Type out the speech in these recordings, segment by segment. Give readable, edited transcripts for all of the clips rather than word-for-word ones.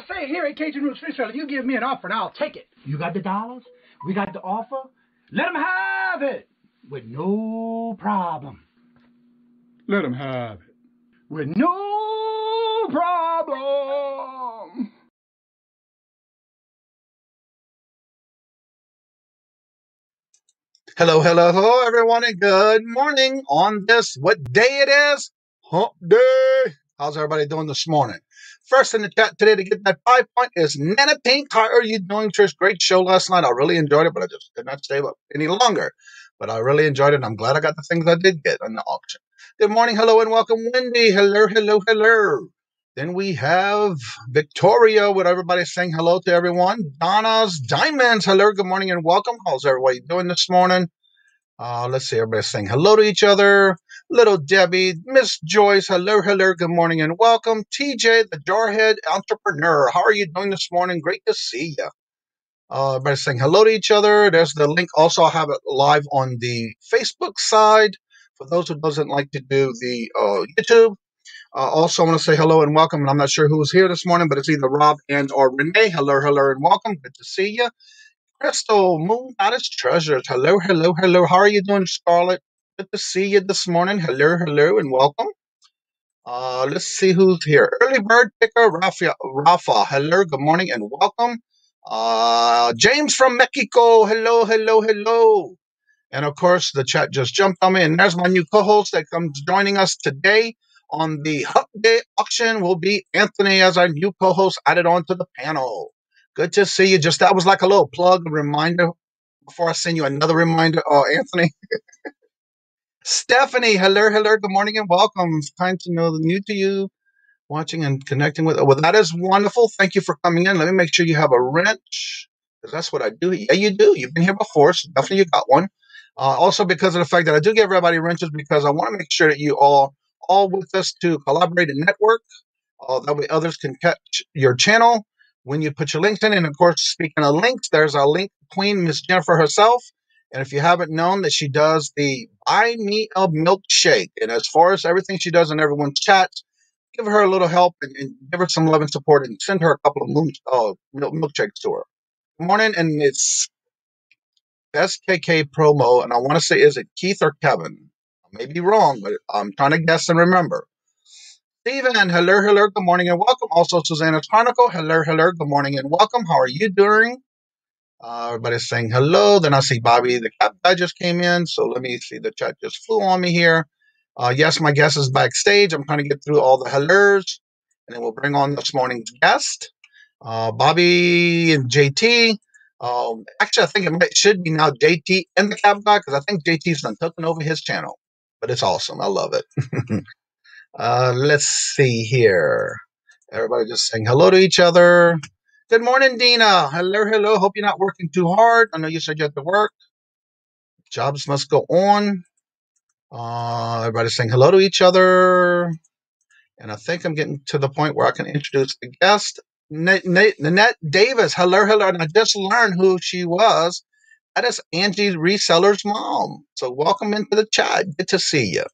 I say, here at Kajun Reseller, you give me an offer and I'll take it. You got the dollars? We got the offer? Let them have it with no problem. Let them have it with no problem. Hello, everyone, and good morning on this, what day it is? Hump Day. How's everybody doing this morning? First in the chat today to get that 5 point is Nana Pink. How are you doing, Trish? Great show last night. I really enjoyed it, but I just could not stay up any longer. But I really enjoyed it, and I'm glad I got the things I did get on the auction. Good morning, hello, and welcome, Wendy. Hello. Then we have Victoria, with everybody saying hello to everyone. Donna's Diamonds. Hello, good morning, and welcome. How's everybody doing this morning? Let's see, everybody saying hello to each other. Little Debbie, Miss Joyce, hello, good morning, and welcome. TJ, the Jarhead Entrepreneur. How are you doing this morning? Great to see you. Everybody saying hello to each other. There's the link. Also, I have it live on the Facebook side for those who doesn't like to do the YouTube. Also, I want to say hello and welcome. And I'm not sure who's here this morning, but it's either Rob and or Renee. Hello, and welcome. Good to see you. Crystal, Moon Goddess Treasures. Hello. How are you doing, Scarlett? Good to see you this morning. Hello, and welcome. Let's see who's here. Early Bird Picker, Rafa. Hello, good morning, and welcome. James from Mexico. Hello. And of course, the chat just jumped on me, and there's my new co-host that comes joining us today on the Hump Day auction. Will be Anthony as our new co-host added onto the panel. Good to see you. Just that was like a little plug, a reminder before I send you another reminder. Anthony. Stephanie, hello. Good morning and welcome. It's kind to know the new to you, watching and connecting with. Well, that is wonderful. Thank you for coming in. Let me make sure you have a wrench, because that's what I do. Yeah, you do. You've been here before, so definitely you got one. Also, because of the fact that I do give everybody wrenches, because I want to make sure that you all with us to collaborate and network. That way others can catch your channel when you put your links in. And of course, speaking of links, there's our link queen, Miss Jennifer herself. And if you haven't known that she does the Buy Me a Milkshake, and as far as everything she does in everyone's chats, give her a little help and give her some love and support, and send her a couple of milkshakes to her. Good morning, and it's SKK promo, and I want to say, is it Keith or Kevin? I may be wrong, but I'm trying to guess and remember. Steven, hello, good morning and welcome. Also, Susanna Chronicle, hello, good morning and welcome. How are you doing? Everybody's saying hello. Then I see Bobby, the cat guy, just came in. So let me see. The chat just flew on me here. Yes, my guest is backstage. I'm trying to get through all the hellos, and then we'll bring on this morning's guest, Bobby and JT. Actually, I think it should be now JT and the cat guy, because I think JT's done taken over his channel. But it's awesome. I love it. Let's see here. Everybody just saying hello to each other. Good morning, Dina. Hello. Hope you're not working too hard. I know you said you had to work. Jobs must go on. Everybody's saying hello to each other. And I think I'm getting to the point where I can introduce the guest. Nanette Davis. Hello. And I just learned who she was. That is Angie Reseller's mom. So welcome into the chat. Good to see you.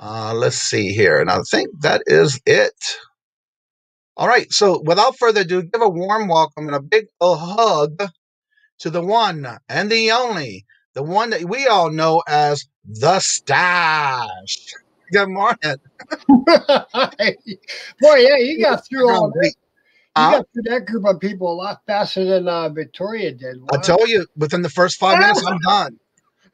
Let's see here. And I think that is it. All right. So without further ado, give a warm welcome and a big hug to the one and the only, the one that we all know as the Stash. Good morning. Boy, yeah, you got through all that. You Huh? got through that group of people a lot faster than Victoria did. I Wow. told you, within the first 5 minutes, I'm done.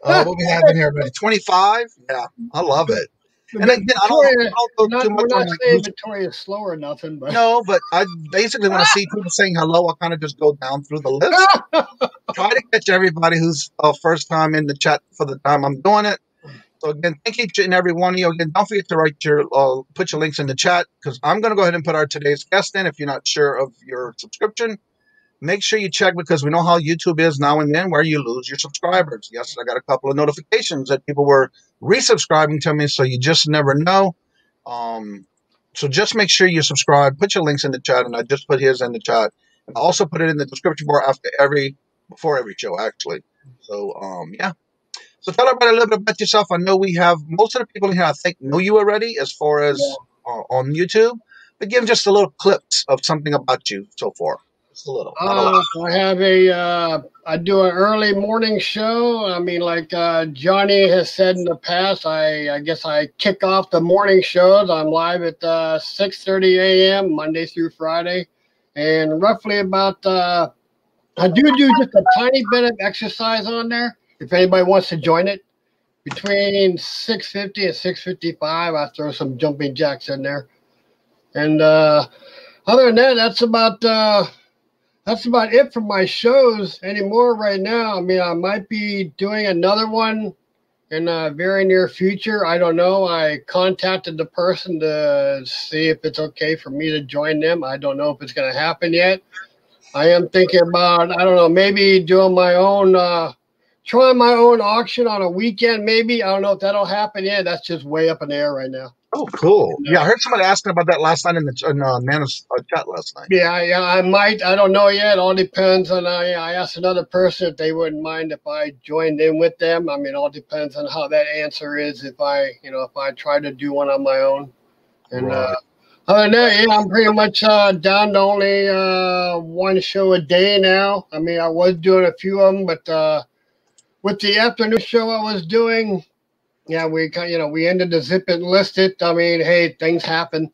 What we have in here, buddy? 25? Yeah, I love it. And again, I don't go too much we're not on like saying Victoria's slow or nothing, but no, but I basically when I see people saying hello, I kind of just go down through the list. Try to catch everybody who's first time in the chat for the time I'm doing it. So again, thank each and every one of you. Again, don't forget to put your links in the chat because I'm going to go ahead and put our today's guest in. If you're not sure of your subscription, make sure you check because we know how YouTube is now and then where you lose your subscribers. Yes, I got a couple of notifications that people were resubscribing to me, so you just never know. So just make sure you subscribe. Put your links in the chat, and I just put his in the chat, and I also put it in the description bar before every show, actually. So yeah. So tell everybody a little bit about yourself. I know we have most of the people here, I think, know you already as far as on YouTube, but give just a little clips of something about you so far. Just a little. I have I do an early morning show. I mean, like Johnny has said in the past, I guess I kick off the morning shows. I'm live at 6:30 a.m. Monday through Friday, and roughly about I do just a tiny bit of exercise on there. If anybody wants to join it, between 6:50 and 6:55, I throw some jumping jacks in there. And other than that, that's about it for my shows anymore right now. I mean, I might be doing another one in the very near future. I don't know. I contacted the person to see if it's okay for me to join them. I don't know if it's going to happen yet. I am thinking about, I don't know, maybe doing my own, trying my own auction on a weekend, maybe. I don't know if that'll happen yet. That's just way up in the air right now. Oh, cool. Yeah, I heard somebody asking about that last night in Nana's chat last night. Yeah, I might. I don't know yet. It all depends on, I asked another person if they wouldn't mind if I joined in with them. I mean, it all depends on how that answer is if I try to do one on my own. And right. other than that, yeah, I'm pretty much down to only one show a day now. I mean, I was doing a few of them, but with the afternoon show I was doing, yeah, we ended the zip and list it. I mean, hey, things happen.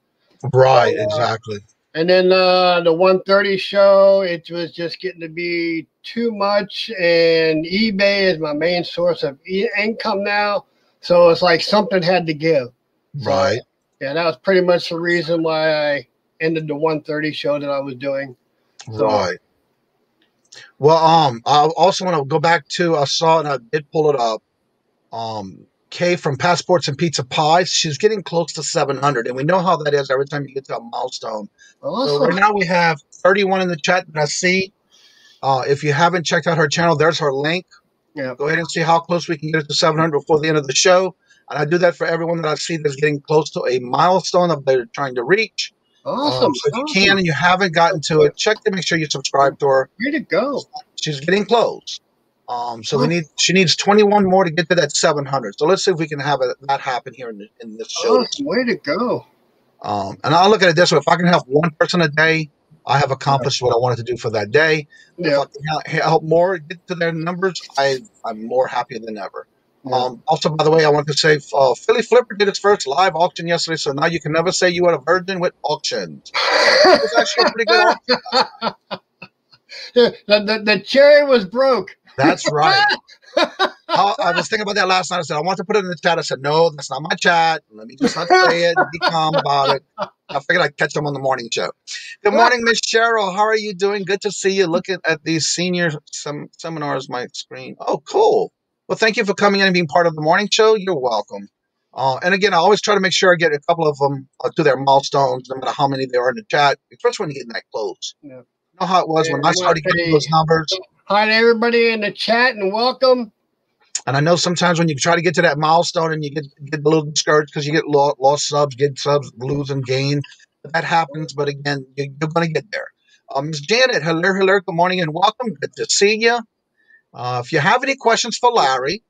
Right, exactly. And then the 1:30 show, it was just getting to be too much, and eBay is my main source of income now, so it's like something had to give. Right. So, yeah, that was pretty much the reason why I ended the 1:30 show that I was doing. So, right. Well, I also want to go back to, I saw, and I did pull it up, Kay from Passports and Pizza Pies. She's getting close to 700, and we know how that is every time you get to a milestone. awesome. So right now we have 31 in the chat that I see. If you haven't checked out her channel, there's her link. Yeah. Go ahead and see how close we can get it to 700 before the end of the show. And I do that for everyone that I see that's getting close to a milestone that they're trying to reach. Awesome. So if you can and you haven't gotten to it, check to make sure you subscribe to her. Way to go. She's getting close. So she needs 21 more to get to that 700. So let's see if we can have that happen here in this show. Awesome. Way to go. And I'll look at it this way: if I can help one person a day, I have accomplished what I wanted to do for that day. Yeah. If I can help more get to their numbers, I'm more happy than ever. Yeah. Also, by the way, I want to say Philly Flipper did its first live auction yesterday, so now you can never say you had a virgin with auctions. It was actually a pretty good auction. The cherry was broke. That's right. I was thinking about that last night. I said, I want to put it in the chat. I said, no, that's not my chat. Let me just not say it and be calm about it. I figured I'd catch them on the morning show. Good morning, Miss Cheryl. How are you doing? Good to see you. Looking at these senior seminars, my screen. Oh, cool. Well, thank you for coming in and being part of the morning show. You're welcome. And again, I always try to make sure I get a couple of them to their milestones, no matter how many there are in the chat, especially when you get that close. Yeah. You know how it was when I started getting those numbers. Hi to everybody in the chat and welcome. And I know sometimes when you try to get to that milestone and you get a little discouraged because you get lost subs, get subs, lose and gain. That happens, but again, you're going to get there. Ms. Janet, hello, good morning and welcome. Good to see you. If you have any questions for Larry,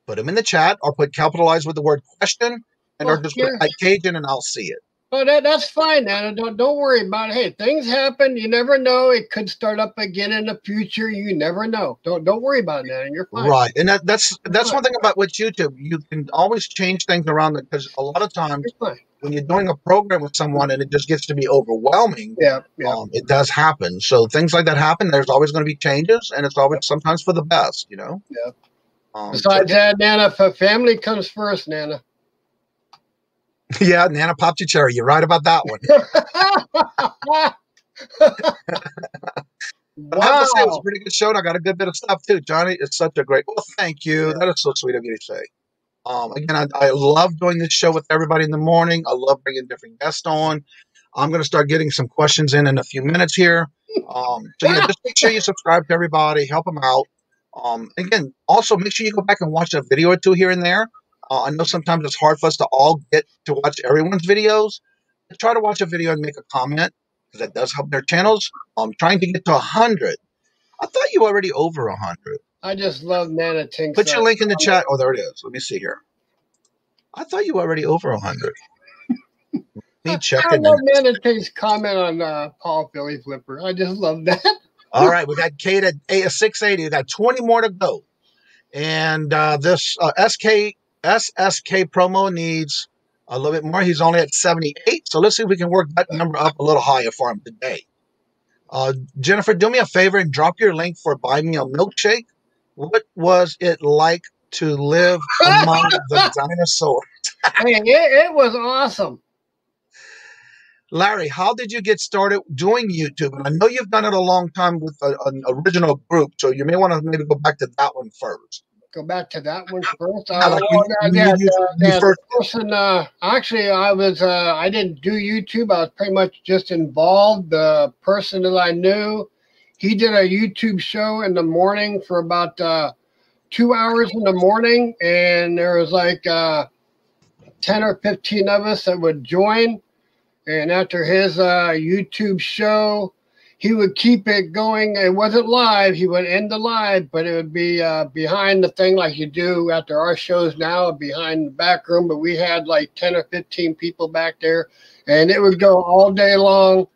put them in the chat or capitalize with the word question. and Well, or just type Kajun and I'll see it. Well, that's fine, Nana. Don't worry about it. Hey, things happen. You never know. It could start up again in the future. You never know. Don't worry about it, Nana. You're fine. Right, and that's one thing about with YouTube. You can always change things around because a lot of times when you're doing a program with someone and it just gets to be overwhelming, it does happen. So things like that happen. There's always going to be changes, and it's always sometimes for the best, you know. Yeah. Besides that, Nana, family comes first, Nana. Yeah, Nana popped your cherry. You're right about that one. But I have to say, it was a pretty good show, and I got a good bit of stuff too. Johnny, it's such a great. Well, thank you. That is so sweet of you to say. Again, I love doing this show with everybody in the morning. I love bringing different guests on. I'm going to start getting some questions in a few minutes here. So yeah, just make sure you subscribe to everybody, help them out. Again, also make sure you go back and watch a video or two here and there. I know sometimes it's hard for us to all get to watch everyone's videos. Try to watch a video and make a comment because that does help their channels. I'm trying to get to 100. I thought you were already over 100. I just love Nana Tinks. Put your link in the chat. Oh, there it is. Let me see here. I thought you were already over 100. Me checking. I love Nana Tinks' comment on Paul Philly Flipper. I just love that. All right, we got Kate at 680. We got 20 more to go. And this SSK promo needs a little bit more. He's only at 78. So let's see if we can work that number up a little higher for him today. Jennifer, do me a favor and drop your link for Buy Me a Milkshake. What was it like to live among the dinosaurs? Hey, it was awesome. Larry, how did you get started doing YouTube? And I know you've done it a long time with an original group, so you may want to maybe go back to that one first. Go back to that one first. Actually, I didn't do YouTube. I was pretty much just involved. The person that I knew, he did a YouTube show in the morning for about 2 hours in the morning, and there was like 10 or 15 of us that would join. And after his YouTube show, he would keep it going. It wasn't live. He would end the live, but it would be behind the thing like you do after our shows now, behind the back room. But we had like 10 or 15 people back there, and it would go all day long.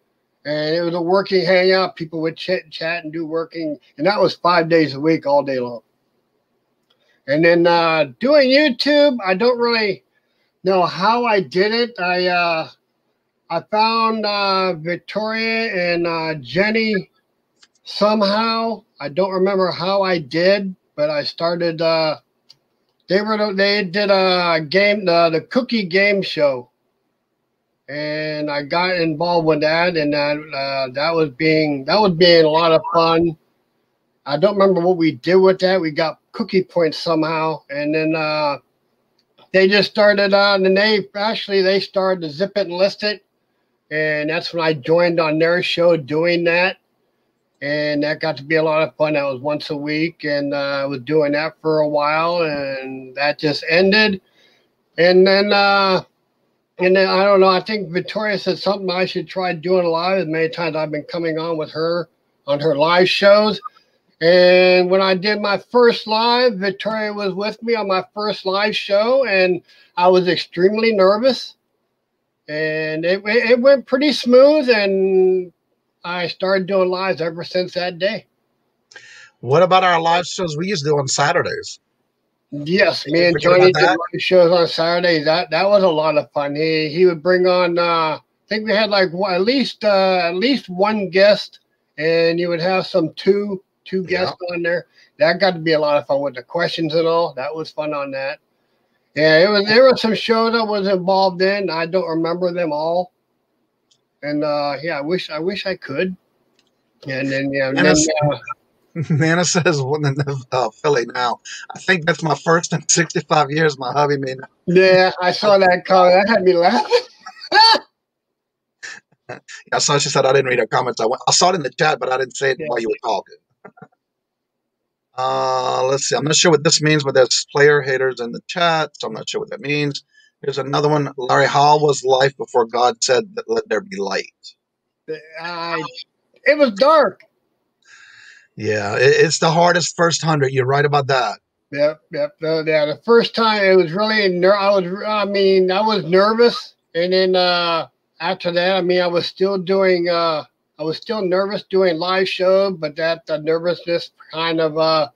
And it was a working hangout. People would chit and chat and do working. And that was 5 days a week, all day long. And then doing YouTube, I don't really know how I did it. I found Victoria and Jenny somehow. I don't remember how I did, but I started. They did a game, the cookie game show, and I got involved with that, and that was being a lot of fun. I don't remember what we did with that. We got cookie points somehow, and then they just started on, and they started to Zip It and List It. And that's when I joined on their show doing that. And that got to be a lot of fun. That was once a week. And I was doing that for a while. And that just ended. And then I don't know. I think Victoria said something I should try doing live. As many times I've been coming on with her on her live shows. And when I did my first live, Victoria was with me on my first live show. And I was extremely nervous. And it went pretty smooth, and I started doing lives ever since that day. What about our live shows we used to do on Saturdays? Yes, me and Johnny did live shows on Saturdays. That was a lot of fun. He would bring on, I think we had like at least one guest, and you would have two guests on there. That got to be a lot of fun with the questions and all. That was fun on that. Yeah, there were some shows I was involved in. I don't remember them all. And I wish I could. And then Nana says Philly now. I think that's my first in 65 years. My hubby made. Yeah, I saw that comment. That had me laughing. I saw she said I didn't read her comments. I saw it in the chat, but I didn't say it while you were talking. Let's see. I'm not sure what this means, but there's player haters in the chat, so I'm not sure what that means. Here's another one. Larry, how was life before God said that let there be light? It was dark. Yeah, it's the hardest first 100. You're right about that. Yep. Yeah, the first time it was really I was nervous, and then after that, I was still doing I was still nervous doing live shows, but that the nervousness kind of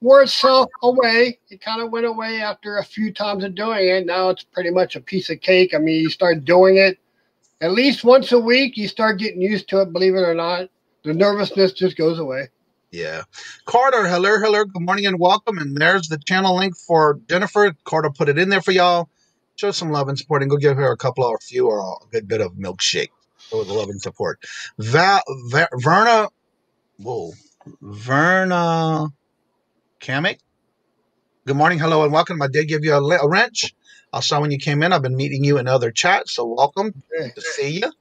wore itself away. It kind of went away after a few times of doing it. Now it's pretty much a piece of cake. I mean, you start doing it at least once a week, you start getting used to it. Believe it or not, the nervousness just goes away. Yeah. Carter, hello. Good morning and welcome. And there's the channel link for Jennifer. Carter put it in there for y'all. Show some love and support and go give her a couple or a few or a good bit of milkshake. It was love and support. Verna Kamek. Good morning, hello, and welcome. I did give you a wrench. I saw when you came in. I've been meeting you in other chats, so welcome. Good to see you.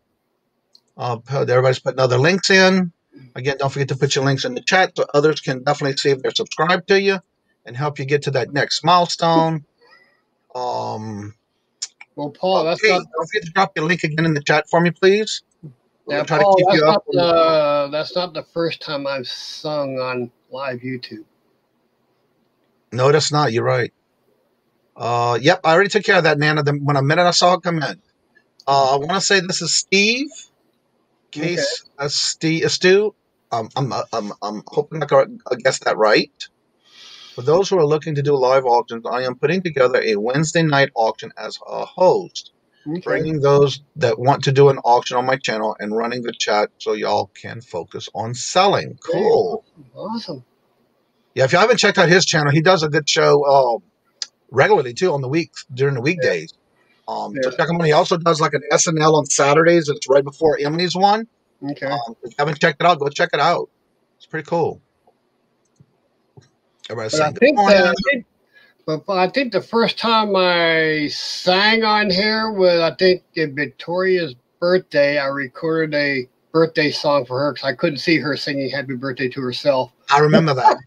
Everybody's putting other links in. Again, don't forget to put your links in the chat so others can definitely see if they're subscribed to you and help you get to that next milestone. Well, Paul, don't forget to drop your link again in the chat for me, please. Yeah, Paul, that's not the first time I've sung on live YouTube. No, that's not. You're right. Yep, I already took care of that, Nana. When I saw it come in. I want to say this is Steve. Case Stu. I'm hoping I guessed that right. For those who are looking to do live auctions, I am putting together a Wednesday night auction as a host, bringing those that want to do an auction on my channel and running the chat so y'all can focus on selling. Cool. Awesome. Yeah, if you haven't checked out his channel, he does a good show regularly too on the weeks during the weekdays. So check him out. He also does like an SNL on Saturdays. It's right before Emily's one. Okay. If you haven't checked it out, go check it out. It's pretty cool. Everybody's saying good morning. I think the first time I sang on here was, I think, Victoria's birthday. I recorded a birthday song for her because I couldn't see her singing happy birthday to herself. I remember that.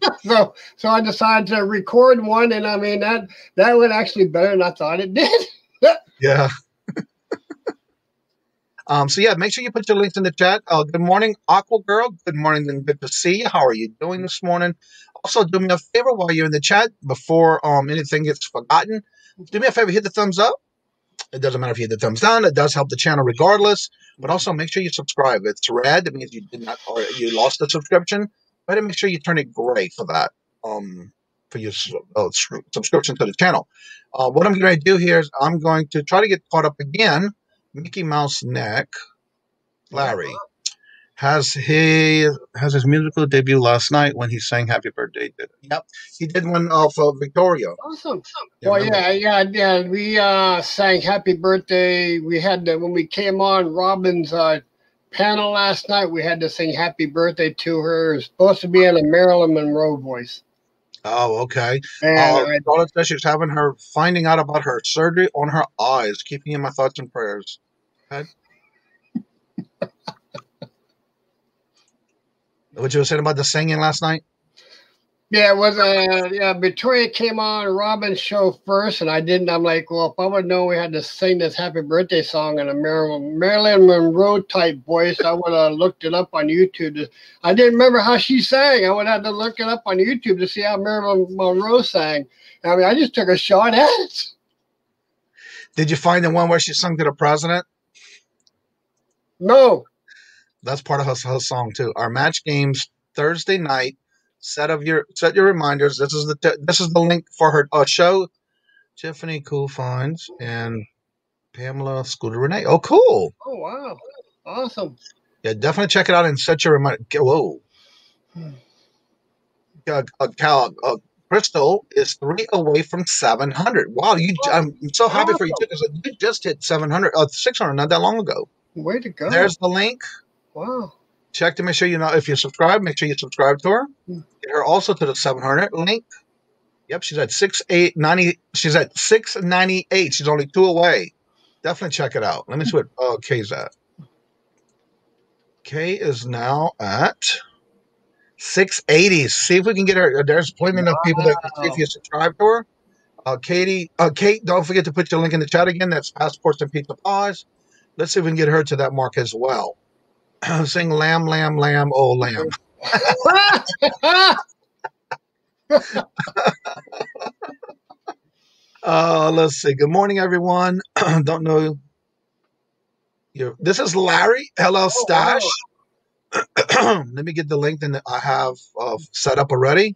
so I decided to record one, and I mean that went actually better than I thought it did. Yeah. So yeah, make sure you put your links in the chat. Good morning, Aqua Girl. Good morning and good to see you. How are you doing this morning? Also, do me a favor while you're in the chat before anything gets forgotten. Do me a favor, hit the thumbs up. It doesn't matter if you hit the thumbs down. It does help the channel regardless. But also make sure you subscribe. It's red. That means you did not, or you lost the subscription. But make sure you turn it gray for that. For your subscription to the channel. What I'm going to do here is I'm going to try to get caught up again. Mickey Mouse Neck, Larry, has his musical debut last night when he sang Happy Birthday. Yep, he did one off of Victoria. Awesome. Well, yeah. We sang Happy Birthday. We had when we came on Robin's panel last night. We had to sing Happy Birthday to her. It was supposed to be in a Marilyn Monroe voice. Oh, okay. Charlotte says she's having her finding out about her surgery on her eyes, keeping in my thoughts and prayers. Okay. What you were saying about the singing last night? Yeah, it was Victoria came on Robin's show first, and I didn't. I'm like, well, if I would know we had to sing this Happy Birthday song in a Marilyn Monroe type voice, I would have looked it up on YouTube. I didn't remember how she sang. I would have to look it up on YouTube to see how Marilyn Monroe sang. I mean, I just took a shot at it. Did you find the one where she sung to the president? No. That's part of her song too. Our match games Thursday night. Set your reminders. This is the link for her show. Tiffany Cool Finds and Pamela Scooter Renee. Oh, cool. Oh, wow. Awesome. Yeah, definitely check it out and set your reminder. Whoa. Crystal is 3 away from 700. Wow, I'm so happy for you too because you just hit 600 not that long ago. Way to go. There's the link. Wow. Check to make sure if you subscribe, make sure you subscribe to her. Get her also to the 700 link. Yep, she's at 690. She's at 698. She's only 2 away. Definitely check it out. Let me see what Kay's at. Kay is now at 680. See if we can get her. There's plenty enough people that can see if you subscribe to her. Kate, don't forget to put your link in the chat again. That's Passports and Pizza Pies. Let's see if we can get her to that mark as well. Sing lamb, lamb, lamb, oh lamb. Let's see. Good morning, everyone. Don't know you. This is Larry. Hello, Oh, Stash. wow. Let me get the link that I have set up already.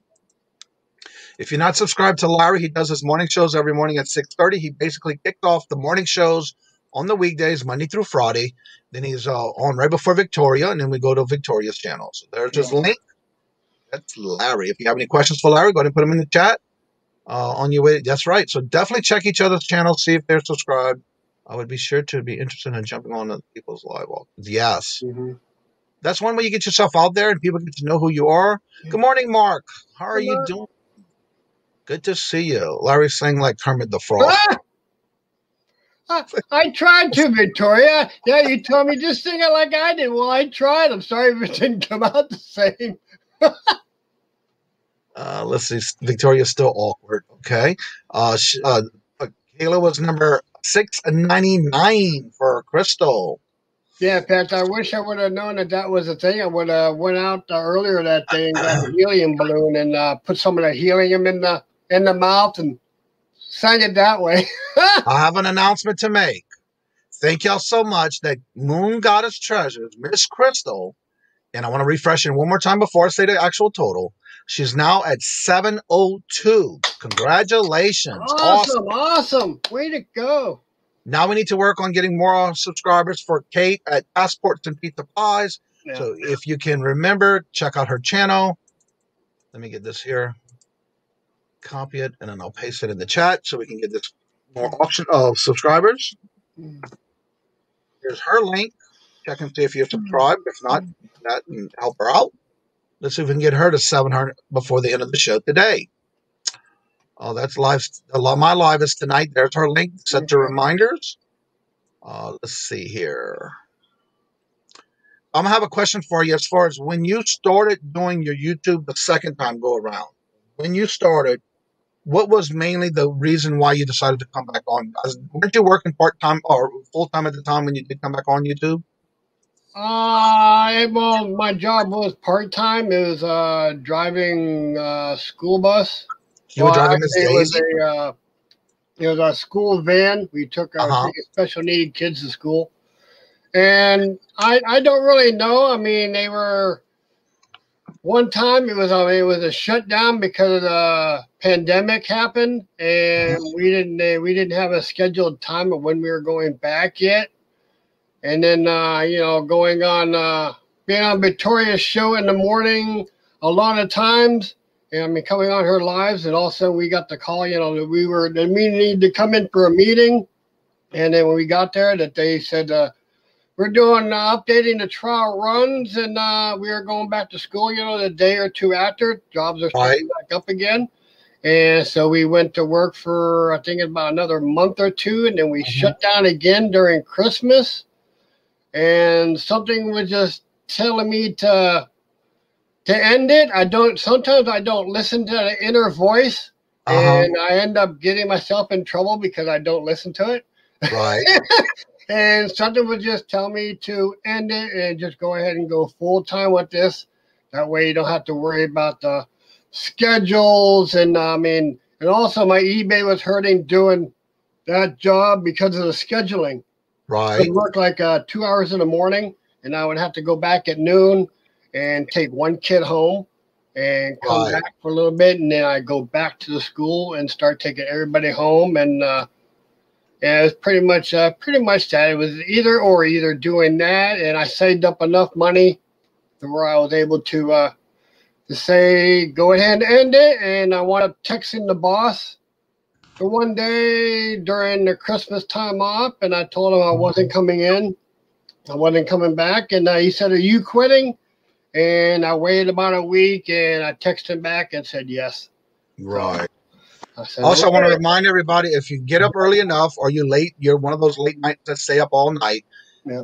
If you're not subscribed to Larry, he does his morning shows every morning at 6:30. He basically kicked off the morning shows on the weekdays, Monday through Friday. Then he's on right before Victoria, and then we go to Victoria's channel. So there's his link. That's Larry. If you have any questions for Larry, go ahead and put them in the chat. On your way. That's right. So definitely check each other's channels, see if they're subscribed. I would be sure to be interested in jumping on the people's live walk. Yes. That's one way you get yourself out there and people get to know who you are. Good morning, Mark. How are you doing? Good to see you. Larry's saying like Kermit the Frog. I tried to, Victoria. Yeah, you told me just sing it like I did. Well, I tried. I'm sorry if it didn't come out the same. Let's see. Victoria's still awkward. Okay. Kayla was number 699 for Crystal. Yeah, in fact, I wish I would have known that was a thing. I would have went out earlier that day and got a helium balloon and put some of the helium in the mouth and sang it that way. I have an announcement to make. Thank y'all so much that Moon Goddess Treasures, Miss Crystal, and I want to refresh it one more time before I say the actual total. She's now at 702. Congratulations. Awesome. Way to go. Now we need to work on getting more subscribers for Kate at Passports and Pizza Pies. Yeah. So if you can remember, check out her channel. Let me get this here. Copy it, and then I'll paste it in the chat so we can get this more option of subscribers. Here's her link. Check and see if you're subscribed. If not, that and help her out. Let's see if we can get her to 700 before the end of the show today. Oh, that's live. My live is tonight. There's her link. Set your reminders. Let's see here. I'm going to have a question for you as far as when you started doing your YouTube the second time go around. When you started, what was mainly the reason why you decided to come back on? Weren't you working part-time or full-time at the time when you did come back on YouTube? Well, my job was part-time. It was driving school bus. You were driving this Daisy? It was a school van. We took our special needed kids to school. And I don't really know. I mean, they were one time it was a shutdown because of the pandemic happened, and we didn't have a scheduled time of when we were going back yet. And then going on being on Victoria's show in the morning a lot of times. I mean, coming on her lives, and also we got the call, that we needed to come in for a meeting. And then when we got there, that they said, we're doing updating the trial runs, and we are going back to school, the day or two after. Jobs are starting back up again. And so we went to work for, I think, about another month or two, and then we shut down again during Christmas. And something was just telling me to end it. Sometimes I don't listen to the inner voice, and I end up getting myself in trouble because I don't listen to it. Right. And something would just tell me to end it and just go ahead and go full time with this. That way you don't have to worry about the schedules. And and also my eBay was hurting doing that job because of the scheduling. Right. I would work like 2 hours in the morning, and I would have to go back at noon and take one kid home and come back for a little bit, and then I go back to the school and start taking everybody home. And it was pretty much that. It was either doing that, and I saved up enough money to where I was able to say go ahead and end it. And I wound up texting the boss for one day during the Christmas time off, and I told him I wasn't coming in, I wasn't coming back, and he said, "Are you quitting?" And I waited about a week, and I texted him back and said yes. Right. So I want to remind everybody, if you get up early enough or you're one of those late nights that stay up all night,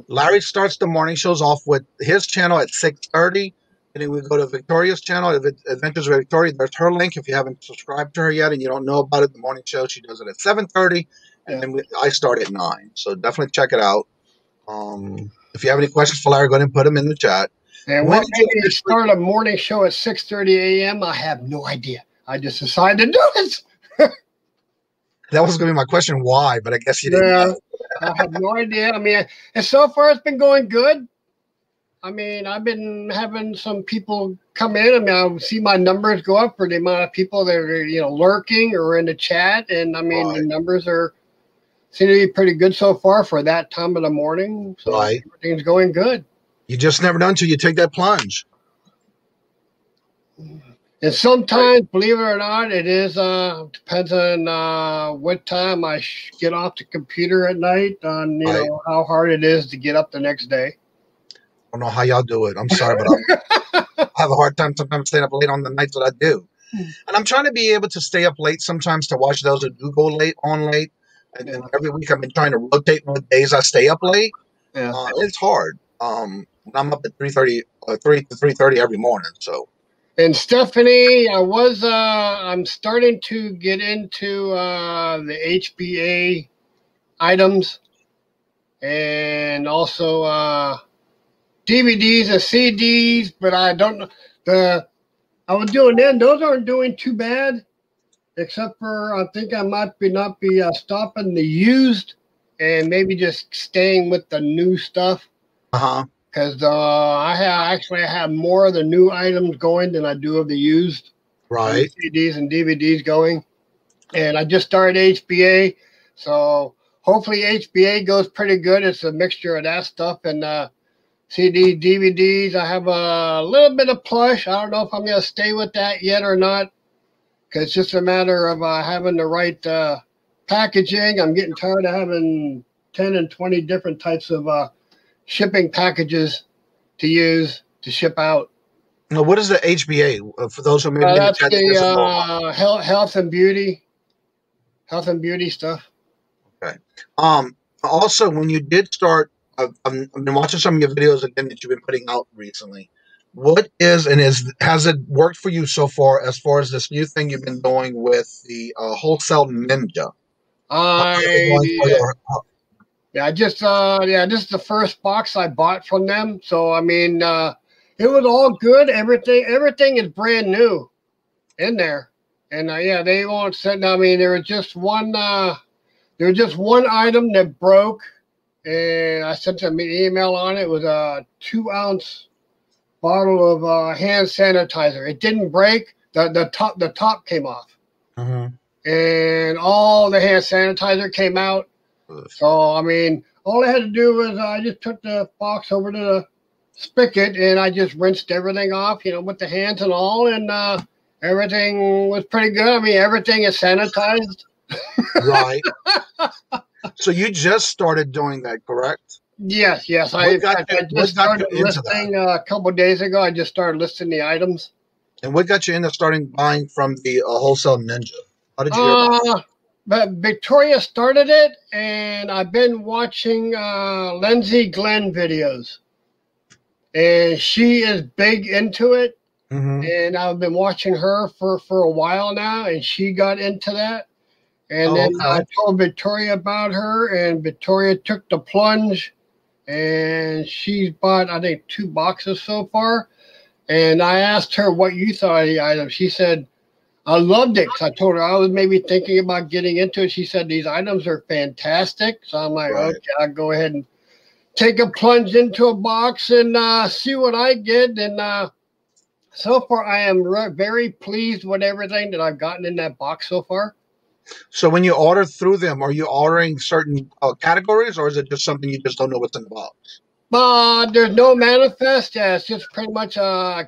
Larry starts the morning shows off with his channel at 6:30, and then we go to Victoria's channel, Adventures with Victoria. There's her link. If you haven't subscribed to her yet and you don't know about it, the morning show, she does it at 7:30, and then I start at 9. So definitely check it out. If you have any questions for Larry, go ahead and put them in the chat. And what made me start a morning show at 6:30 a.m.? I have no idea. I just decided to do it. That was going to be my question, why? But I guess you didn't know. I have no idea. I mean, and so far it's been going good. I mean, I've been having some people come in. I mean, I see my numbers go up for the amount of people that are, lurking or in the chat. And I mean, the numbers seem to be pretty good so far for that time of the morning. So everything's going good. You just never know until you take that plunge. And sometimes, believe it or not, it is depends on what time I get off the computer at night on how hard it is to get up the next day. I don't know how y'all do it. I'm sorry, but I have a hard time sometimes staying up late on the nights that I do. And I'm trying to be able to stay up late sometimes to watch those that do go late. And then every week I've been trying to rotate what days I stay up late. Yeah. It's hard. I'm up at 3:30 to 3:30 every morning. So. And Stephanie, I'm starting to get into the HBA items and also DVDs and CDs, but I don't know. I was doing them. Those aren't doing too bad, except for I think I might not be stopping the used and maybe just staying with the new stuff. Because I actually have more of the new items going than I do of the used CDs and DVDs going. And I just started HBA, so hopefully HBA goes pretty good. It's a mixture of that stuff and CD, DVDs. I have a little bit of plush. I don't know if I'm going to stay with that yet or not, because it's just a matter of having the right packaging. I'm getting tired of having 10 and 20 different types of shipping packages to use to ship out. Now, what is the HBA for those who maybe that's the health and beauty stuff. Okay. Also, when you did start, I've been watching some of your videos again that you've been putting out recently. What has it worked for you so far as this new thing you've been doing with the wholesale ninja? This is the first box I bought from them. So I mean, it was all good. Everything is brand new in there, and they won't send. I mean, there was just one item that broke, and I sent them an email on it. It was a 2-ounce bottle of hand sanitizer. It didn't break. The top came off, and all the hand sanitizer came out. So, I mean, all I had to do was I just took the box over to the spigot and I just rinsed everything off, with the hands and all, and everything was pretty good. I mean, everything is sanitized. Right. So you just started doing that, correct? Yes. I just started listing a couple of days ago. I just started listing the items. And what got you into buying from the wholesale ninja? How did you hear about it? But Victoria started it, and I've been watching Lindsay Glenn videos. And she is big into it. And I've been watching her for a while now, and she got into that. And then I told Victoria about her, and Victoria took the plunge, and she's bought, I think, 2 boxes so far. And I asked her what you thought of the item. She said, I loved it. I told her I was maybe thinking about getting into it. She said, these items are fantastic. So I'm like, okay, I'll go ahead and take a plunge into a box and see what I get. And so far, I am very pleased with everything that I've gotten in that box so far. So when you order through them, are you ordering certain categories, or is it just something you just don't know what's in the box? There's no manifest. Yeah, it's just pretty much a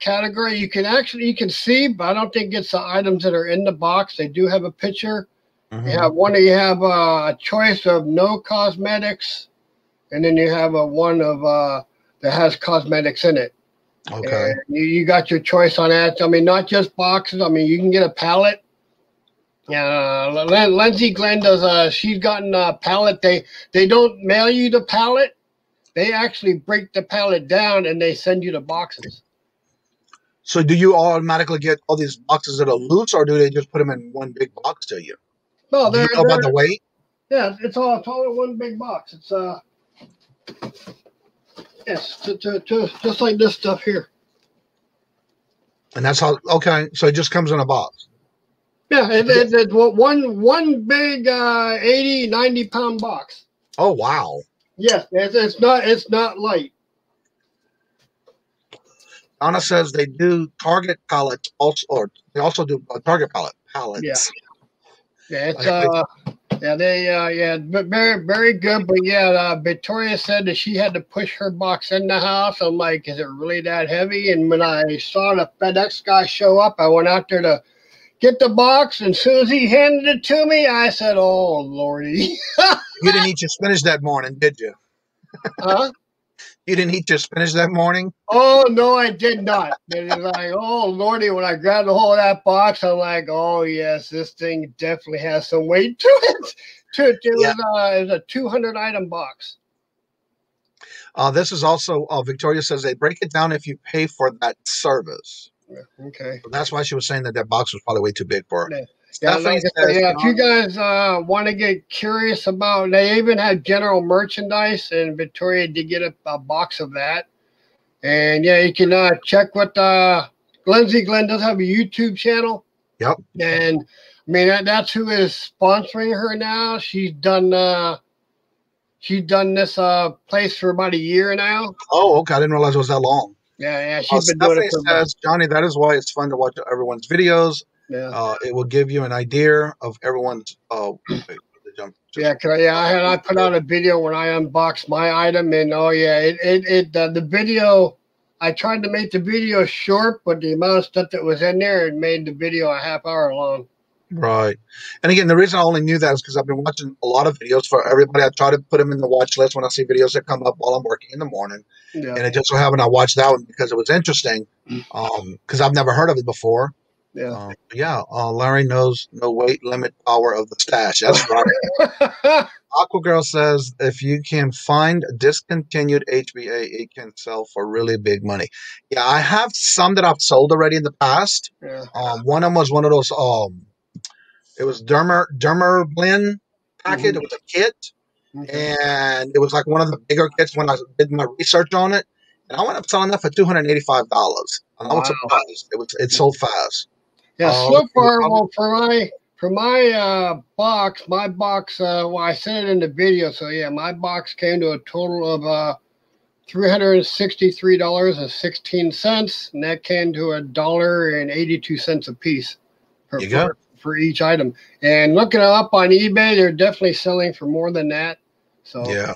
category. You can see, but I don't think it's the items that are in the box. They do have a picture. You have a choice of no cosmetics, and then you have one of that has cosmetics in it. Okay. And you got your choice on that. I mean, not just boxes. I mean, you can get a pallet. Lindsay Glenn does. She's gotten a pallet. They don't mail you the pallet. They actually break the pallet down and they send you the boxes. So do you automatically get all these boxes that are loose, or do they just put them in one big box to you? No, do you know about the weight? Yeah, it's all in one big box. It's just like this stuff here. And that's how, okay, so it just comes in a box. Yeah, it's one big 80, 90-pound box. Oh, wow. Yes, it's not light. Donna says they do Target pallets also, or they also do Target pallets. Yeah. Yeah, it's but very good. But yeah, Victoria said that she had to push her box in the house. I'm like, is it really that heavy? And when I saw the FedEx guy show up, I went out there to get the box, and as soon as he handed it to me, I said, "Oh Lordy!" You didn't eat your spinach that morning, did you? Huh? You didn't eat your spinach that morning? Oh no, I did not. It was like, oh Lordy, when I grabbed a hold of that box, I'm like, oh yes, this thing definitely has some weight to it. It was a 200 item box. This is also Victoria says they break it down if you pay for that service. Yeah, okay. So that's why she was saying that box was probably way too big for her. Yeah. Stephanie Like says, if you guys want to get curious about, they even have general merchandise, and Victoria did get a box of that. And yeah, you can check what Glenn does have a YouTube channel. Yep. And I mean that's who is sponsoring her now. She's done this place for about a year now. Oh, okay. I didn't realize it was that long. Yeah, she's been doing it for says, Johnny, that is why it's fun to watch everyone's videos. Yeah. It will give you an idea of everyone's I put out a video when I unboxed my item, and the video, I tried to make the video short, but the amount of stuff that was in there, it made the video a half hour long. Right. And again, the reason I only knew that is because I've been watching a lot of videos for everybody. I try to put them in the watch list when I see videos that come up while I'm working in the morning. Yeah. And it just so happened I watched that one because it was interesting, because I've never heard of it before. Yeah. Larry knows no weight limit power of the stash. That's right. Aqua Girl says if you can find discontinued HBA, it can sell for really big money. Yeah, I have some that I've sold already in the past. Yeah. One of them was one of those it was Dermer Blend packet. It was a kit. Okay. And it was like one of the bigger kits when I did my research on it. And I went up selling that for $285. And I was surprised. It sold fast. Yeah, so far, well, for my box, well, I said it in the video. So yeah, my box came to a total of $363.16, and that came to $1.82 a piece. For each item. And looking up on eBay, they're definitely selling for more than that. So yeah.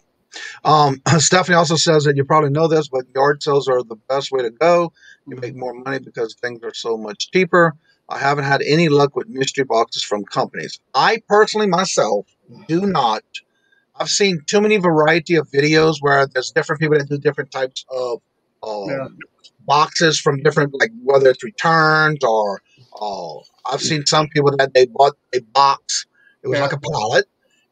Stephanie also says that you probably know this, but yard sales are the best way to go. You make more money because things are so much cheaper. I haven't had any luck with mystery boxes from companies. I personally myself do not. I've seen too many variety of videos where there's different people that do different types of boxes from different, like whether it's returns or I've seen some people that they bought a box. It was like a pallet.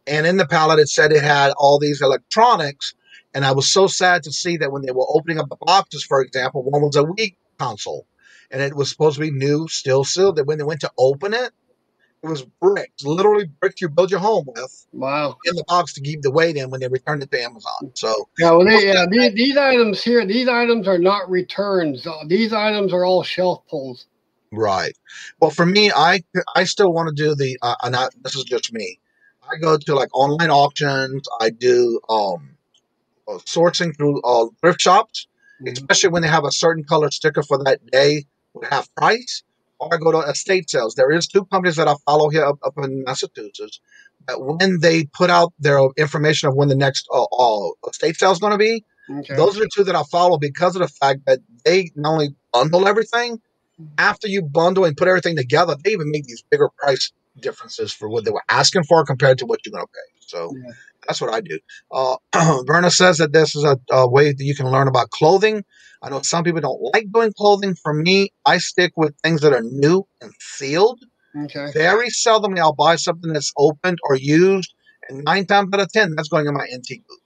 And in the pallet, it said it had all these electronics. And I was so sad to see that when they were opening up the boxes, for example, one was a Wii console. And it was supposed to be new, still sealed. That when they went to open it, it was bricks, literally bricks you build your home with. Wow. In the box to keep the weight in when they returned it to Amazon. So these items here, these items are not returns. These items are all shelf pulls. Right. Well, for me, I still want to do the this is just me. I go to like online auctions. I do sourcing through thrift shops, especially when they have a certain color sticker for that day with half price. Or I go to estate sales. There is two companies that I follow here up in Massachusetts. That when they put out their information of when the next estate sale is going to be, those are the two that I follow because of the fact that they not only bundle everything. After you bundle and put everything together, they even make these bigger price differences for what they were asking for compared to what you're going to pay. So that's what I do. Verna says that this is a way that you can learn about clothing. I know some people don't like doing clothing. For me, I stick with things that are new and sealed. Okay. Very seldomly I'll buy something that's opened or used, and 9 times out of 10, that's going in my antique booth.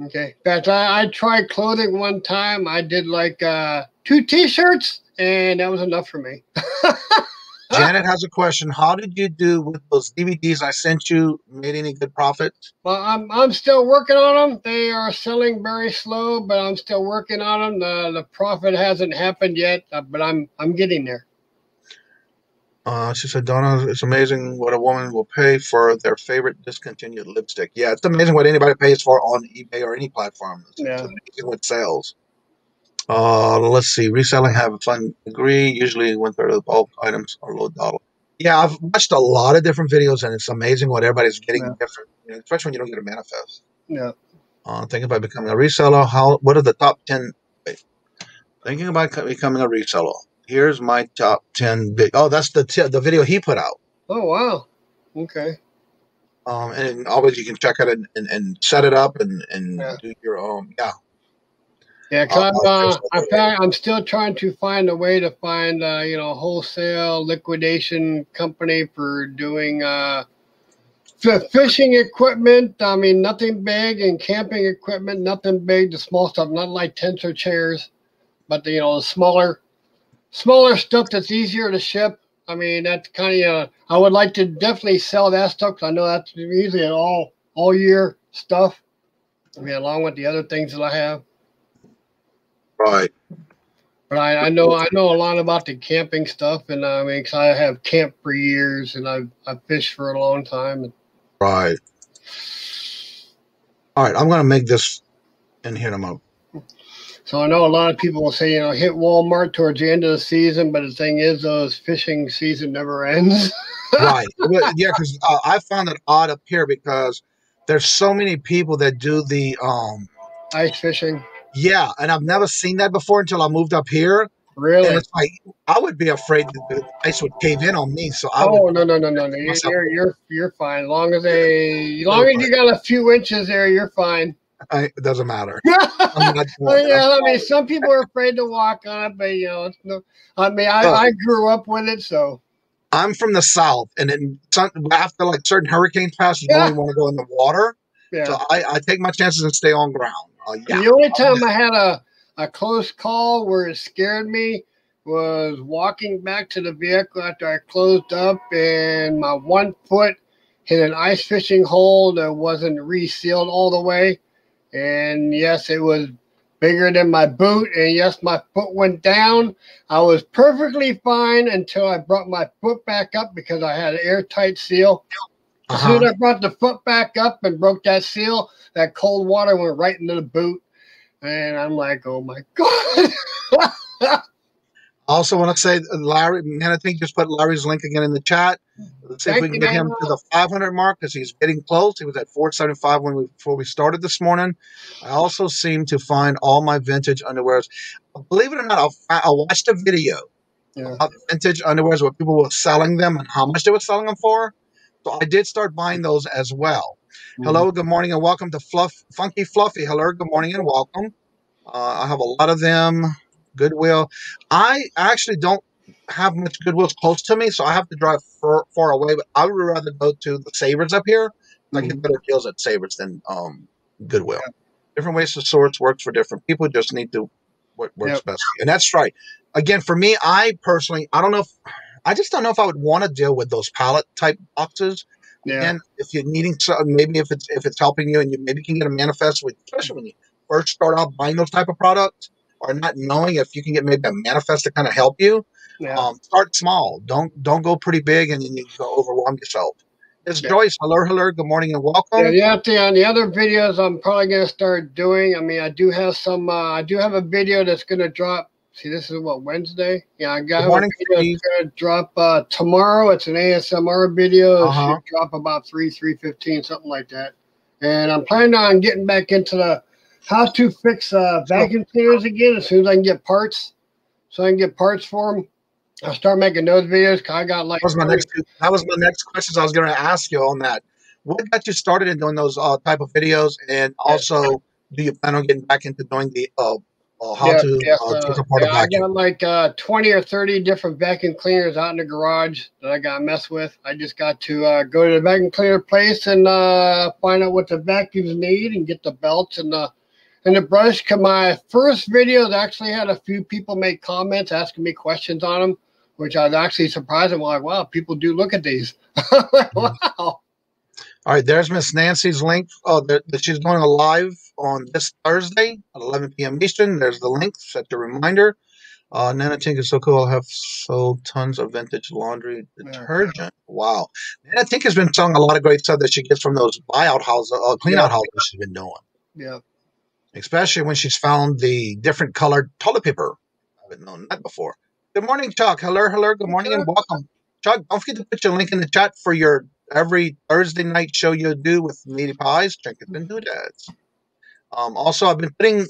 Okay. In fact, I tried clothing one time. I did like 2 T-shirts. And that was enough for me. Janet has a question. How did you do with those DVDs I sent you? Made any good profit? Well, I'm still working on them. They are selling very slow, but I'm still working on them. The profit hasn't happened yet, but I'm getting there. She said, Donna, it's amazing what a woman will pay for their favorite discontinued lipstick. Yeah, it's amazing what anybody pays for on eBay or any platform. It's amazing what sales. Let's see. Reselling have a fun degree. Usually 1/3 of the bulk items are low dollar. Yeah, I've watched a lot of different videos, and it's amazing what everybody's getting different, especially when you don't get a manifest. Yeah. Thinking about becoming a reseller. What are the top 10? Thinking about becoming a reseller. Here's my top 10 big. Oh, that's the video he put out. Oh, wow. Okay. And always you can check it and set it up and do your own. Yeah. Yeah, because I'm still trying to find a way to find wholesale liquidation company for doing fishing equipment. I mean, nothing big, and camping equipment, nothing big. The small stuff, not like tents or chairs, but the smaller stuff that's easier to ship. I mean, that's kind of I would like to definitely sell that stuff because I know that's usually an all year stuff. I mean, along with the other things that I have. Right. But I know a lot about the camping stuff, and I mean, 'cause I have camped for years, and I've fished for a long time. Right. All right, I'm gonna make this and hit them up. So I know a lot of people will say, hit Walmart towards the end of the season, but the thing is, fishing season never ends. Right. Yeah, because I found it odd up here because there's so many people that do the ice fishing. Yeah, and I've never seen that before until I moved up here. Really? And it's like I would be afraid that the ice would cave in on me. So no. You're fine. As long as you got a few inches there, you're fine. It doesn't matter. I mean, some people are afraid to walk on it, but I grew up with it, so. I'm from the South, and then after like certain hurricanes pass, you don't even want to go in the water. Yeah. So I take my chances and stay on ground. The only time I had a close call where it scared me was walking back to the vehicle after I closed up, and my 1 foot hit an ice fishing hole that wasn't resealed all the way. And yes, it was bigger than my boot. And yes, my foot went down. I was perfectly fine until I brought my foot back up because I had an airtight seal. As soon as I brought the foot back up and broke that seal, that cold water went right into the boot. And I'm like, oh, my God. I also want to say, Larry, man, I think just put Larry's link again in the chat. Let's see if we can get him to the 500 mark because he's getting close. He was at 475 before we started this morning. I also seem to find all my vintage underwears. Believe it or not, I watched a video about vintage underwears where people were selling them and how much they were selling them for. So I did start buying those as well. Hello, good morning, and welcome to Funky Fluffy. Hello, good morning, and welcome. I have a lot of them. Goodwill. I actually don't have much Goodwill close to me, so I have to drive far away. But I would rather go to the Savers up here. I get better deals at Savers than Goodwill. Yeah. Different ways to source works for different people. Just need to what works best, and that's right. Again, for me, I personally, I just don't know if I would want to deal with those pallet type boxes. Yeah. And if you're needing something, maybe if it's helping you, and you maybe can get a manifest with, especially when you first start out buying those type of products, or not knowing if you can get maybe a manifest to kind of help you. Yeah. Start small. Don't go pretty big, and then you go overwhelm yourself. It's Joyce. Hello. Good morning and welcome. Yeah. On the other videos, I'm probably gonna start doing. I mean, I do have some. I do have a video that's gonna drop. See, this is what, Wednesday? Yeah, I got a video that's gonna drop tomorrow. It's an ASMR video. It should drop about 3:15, something like that. And I'm planning on getting back into the how to fix vacuum cleaners again as soon as I can get parts. So I can get parts for them. I'll start making those videos because I got like. That was my next questions I was going to ask you on that. What got you started in doing those type of videos, and also do you plan on getting back into doing the how to take apart a vacuum? I got like 20 or 30 different vacuum cleaners out in the garage that I got to mess with. I just got to go to the vacuum cleaner place and find out what the vacuums need and get the belts and the brush. Cause my first videos actually had a few people make comments asking me questions on them. which I was actually surprised. I'm like, wow, people do look at these. Wow. All right, there's Miss Nancy's link. Oh, that she's doing a live on this Thursday at 11 p.m. Eastern. There's the link. Set the reminder. Nanotink is so cool. I'll have sold tons of vintage laundry detergent. Wow. Nanotink has been selling a lot of great stuff that she gets from those buyout houses, clean-out houses she's been doing. Yeah. Especially when she's found the different colored toilet paper. I haven't known that before. Good morning, Chuck. Hello. Good morning and welcome. Chuck, don't forget to put your link in the chat for your every Thursday night show you do with Meaty Pies, Trinkets, and Doodads. Also, I've been putting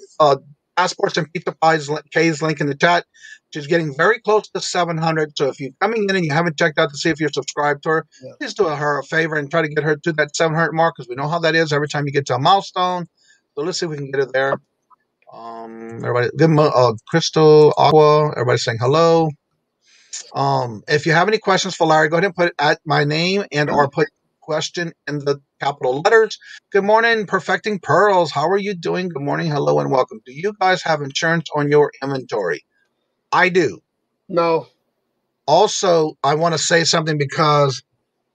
Passports and Pizza Pies Kay's link in the chat. She's getting very close to 700. So if you're coming in and you haven't checked out to see if you're subscribed to her, please do her a favor and try to get her to that 700 mark, because we know how that is every time you get to a milestone. So let's see if we can get her there. Everybody, good Crystal, Aqua, everybody saying hello. If you have any questions for Larry, go ahead and put it at my name and or put question in the capital letters. Good morning, Perfecting Pearls. How are you doing? Good morning, hello, and welcome. Do you guys have insurance on your inventory? I do. No. Also, I want to say something, because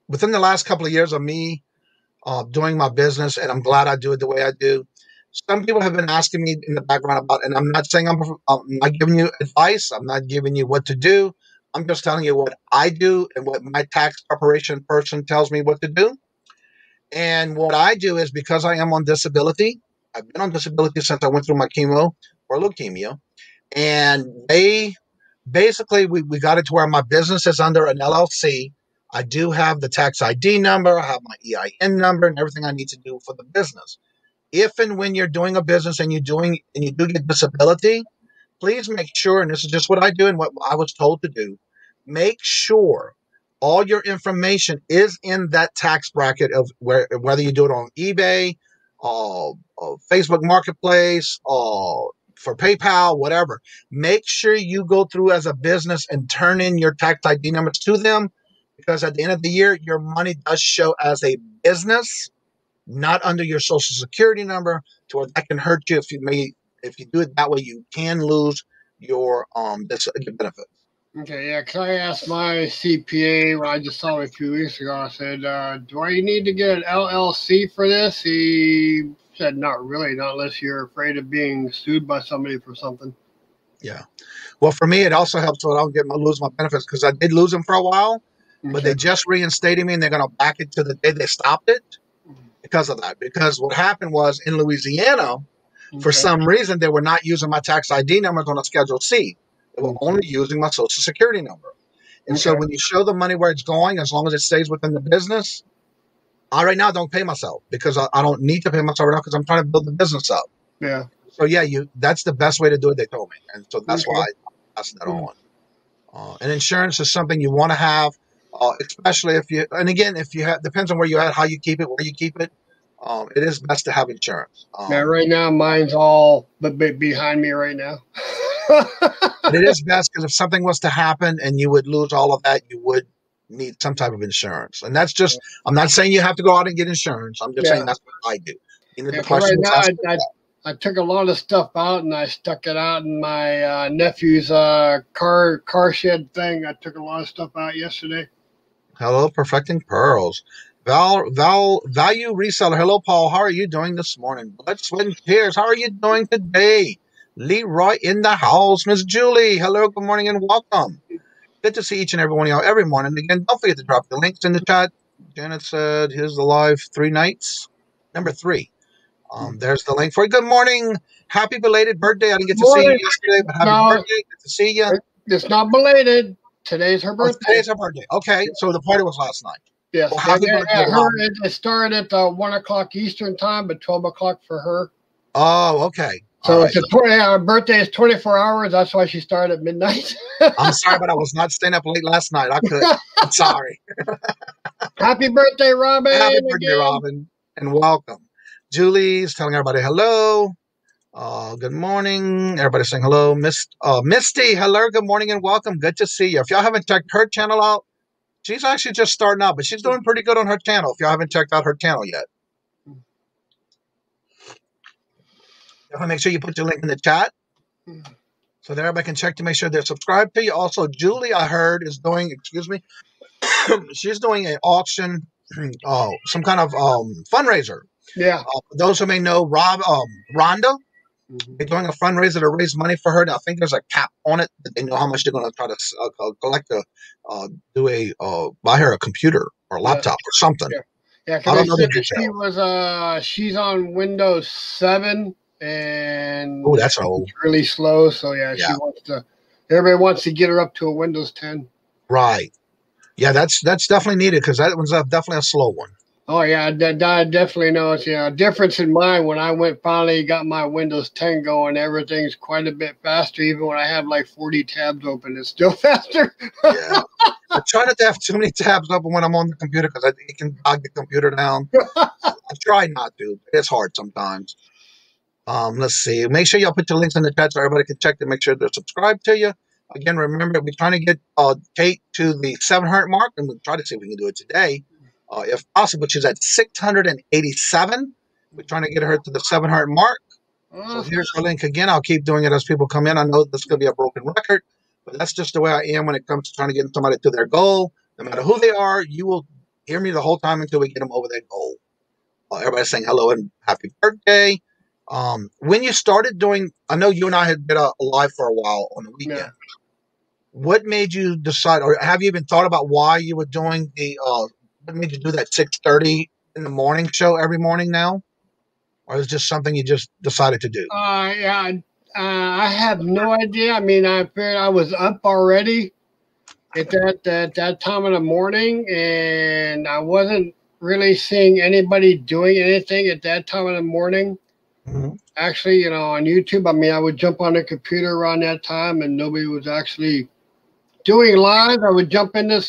within the last couple of years of me doing my business, and I'm glad I do it the way I do, some people have been asking me in the background about, and I'm not saying I'm not giving you advice. I'm not giving you what to do. I'm just telling you what I do and what my tax preparation person tells me what to do. And what I do is, because I am on disability, I've been on disability since I went through my chemo or leukemia. And they basically, we got it to where my business is under an LLC. I do have the tax ID number. I have my EIN number and everything I need to do for the business. If and when you're doing a business and you do get disability, please make sure, and this is just what I do and what I was told to do, make sure all your information is in that tax bracket of whether you do it on eBay, Facebook Marketplace, for PayPal, whatever. Make sure you go through as a business and turn in your tax ID numbers to them, because at the end of the year, your money does show as a business, not under your social security number, to where that can hurt you. If you do it that way, you can lose your benefits. Okay, yeah, because I asked my CPA when I just saw him a few weeks ago. I said, do I need to get an LLC for this? He said, not really, not unless you're afraid of being sued by somebody for something. Yeah. Well, for me, it also helps so I don't lose my benefits, because I did lose them for a while, but they just reinstated me, and they're going to back it to the day they stopped it because of that. Because what happened was, in Louisiana, for some reason, they were not using my tax ID numbers on a Schedule C. They were only using my social security number. And so when you show the money where it's going, as long as it stays within the business, I right now don't pay myself, because I don't need to pay myself right now, because I'm trying to build the business up. Yeah. So yeah, that's the best way to do it, they told me. And so that's why I passed that on. And insurance is something you want to have, especially if you have, depends on where you're at, how you keep it, where you keep it. It is best to have insurance. Yeah, right now mine's all behind me right now. But it is best, because if something was to happen and you would lose all of that, you would need some type of insurance. And that's just, I'm not saying you have to go out and get insurance. I'm just saying that's what I do. Right now, I took a lot of stuff out and I stuck it out in my nephew's car shed thing. I took a lot of stuff out yesterday. Hello, Perfecting Pearls. Value Reseller. Hello, Paul. How are you doing this morning? Blood, sweat, and tears. How are you doing today? Leroy in the house. Miss Julie. Hello, good morning, and welcome. Good to see each and every one of y'all every morning. Again, don't forget to drop the links in the chat. Janet said, here's the live 3 nights. Number 3. There's the link for you. Good morning. Happy belated birthday. I didn't get to see you yesterday, but happy birthday. Good to see you. It's not belated. Today's her birthday. Today's her birthday. Okay, so the party was last night. Yes. Well, happy birthday. It started at 1 o'clock Eastern time, but 12 o'clock for her. Oh, okay. So her birthday is 24 hours. That's why she started at midnight. I'm sorry, but I was not staying up late last night. I could. I'm sorry. Happy birthday, Robin. Happy birthday, Robin, and welcome. Julie's telling everybody hello. Good morning. Everybody saying hello. Misty, hello. Good morning and welcome. Good to see you. If y'all haven't checked her channel out, she's actually just starting out, but she's doing pretty good on her channel. If y'all haven't checked out her channel yet, definitely make sure you put your link in the chat. So that everybody can check to make sure they're subscribed to you. Also, Julie, I heard, is doing, excuse me, she's doing an auction, some kind of fundraiser. Yeah. For those who may know, Rhonda, they're doing a fundraiser to raise money for her. Now, I think there's a cap on it that they know how much they're going to try to collect to buy her a computer or a laptop or something. Yeah. Yeah, I don't because know they the said details. that she was she's on Windows 7 and Oh, that's old. it's really slow. So yeah, she wants to. Everybody wants to get her up to a Windows 10. Right. Yeah, that's definitely needed because that one's definitely a slow one. Oh yeah, I definitely noticed. Yeah, a difference in mine when I finally got my Windows 10 going. Everything's quite a bit faster. Even when I have like 40 tabs open, it's still faster. Yeah. I try not to have too many tabs open when I'm on the computer because it can bog the computer down. I try not to. It's hard sometimes. Let's see. Make sure y'all put your links in the chat so everybody can check to make sure they're subscribed to you. Again, remember, we're trying to get Kate to the 700 mark, and we'll try to see if we can do it today. If possible, she's at 687. We're trying to get her to the 700 mark. So here's her link again. I'll keep doing it as people come in. I know this could be a broken record, but that's just the way I am when it comes to trying to get somebody to their goal. No matter who they are, you will hear me the whole time until we get them over that goal. Everybody's saying hello and happy birthday. When you started doing, I know you and I had been live for a while on the weekend. Yeah. What made you decide, or have you even thought about why you were doing the, what made you do that 6:30 in the morning show every morning now? Or is it just something you just decided to do? Yeah, I have no idea. I mean, I figured I was up already at that time of the morning, and I wasn't really seeing anybody doing anything at that time of the morning. Mm-hmm. Actually, you know, on YouTube, I mean, I would jump on the computer around that time, and nobody was actually doing live. I would jump into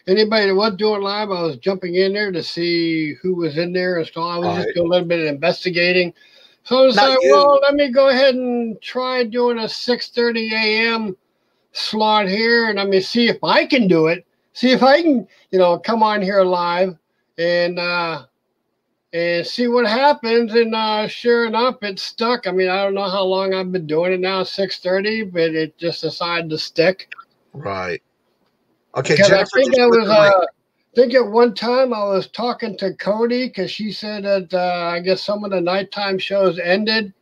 anybody that was doing live, I was jumping in there to see who was in there and so on. I was just doing a little bit of investigating. So I was like, well, let me go ahead and try doing a 6:30 a.m. slot here, and let me see if I can do it. See if I can, you know, come on here live and see what happens. And sure enough, it stuck. I mean, I don't know how long I've been doing it now, 6:30, but it just decided to stick. Right. Okay, Jennifer. I think at one time I was talking to Cody because she said that I guess some of the nighttime shows ended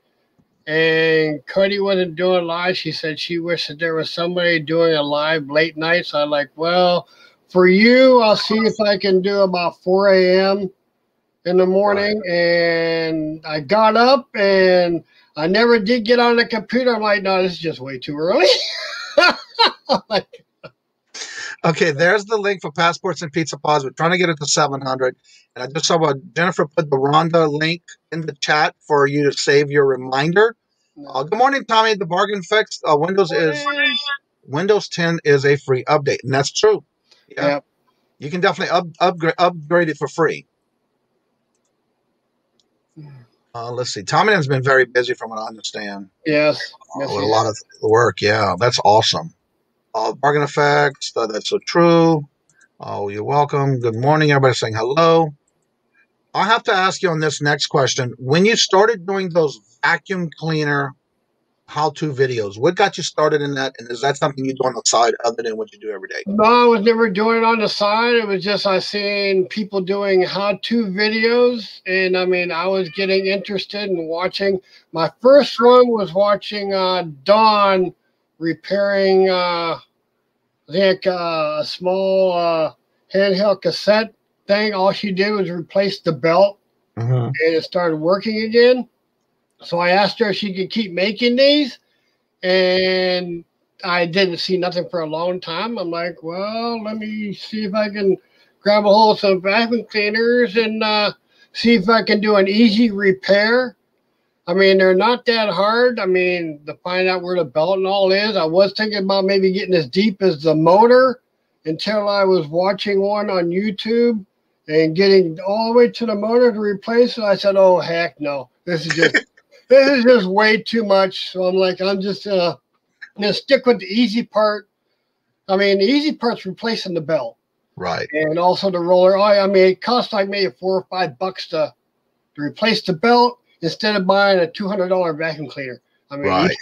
and Cody wasn't doing live. She said she wished that there was somebody doing a live late night. So I'm like, well, for you, I'll see if I can do about 4 a.m. in the morning. Right. And I got up and I never did get on the computer. I'm like, no, this is just way too early. Okay, there's the link for Passports and Pizza Pods. We're trying to get it to 700. And I just saw Jennifer put the Rhonda link in the chat for you to save your reminder. No. Good morning, Tommy. The bargain fix. Windows 10 is a free update, and that's true. Yeah, yep. You can definitely upgrade it for free. Let's see. Tommy has been very busy, from what I understand. Yes. With a lot of work. Yeah, that's awesome. Bargain effects, that's so true. Oh, you're welcome. Good morning. Everybody's saying hello. I have to ask you on this next question. When you started doing those vacuum cleaner how-to videos, what got you started in that? And is that something you do on the side other than what you do every day? No, I was never doing it on the side. It was just I seen people doing how-to videos. And, I mean, I was getting interested in watching. My first one was watching Dawn repairing I think a small handheld cassette thing. All she did was replace the belt, and it started working again. So I asked her if she could keep making these, and I didn't see nothing for a long time. I'm like, well, let me see if I can grab a hold of some vacuum cleaners and see if I can do an easy repair. I mean, they're not that hard. I mean, to find out where the belt and all is. I was thinking about maybe getting as deep as the motor until I was watching one on YouTube and getting all the way to the motor to replace it. I said, oh, heck no. This is just way too much. So I'm like, I'm just going to stick with the easy part. I mean, the easy part's replacing the belt. Right. And also the roller. I mean, it costs like maybe $4 or $5 to replace the belt, instead of buying a $200 vacuum cleaner. I mean, Right.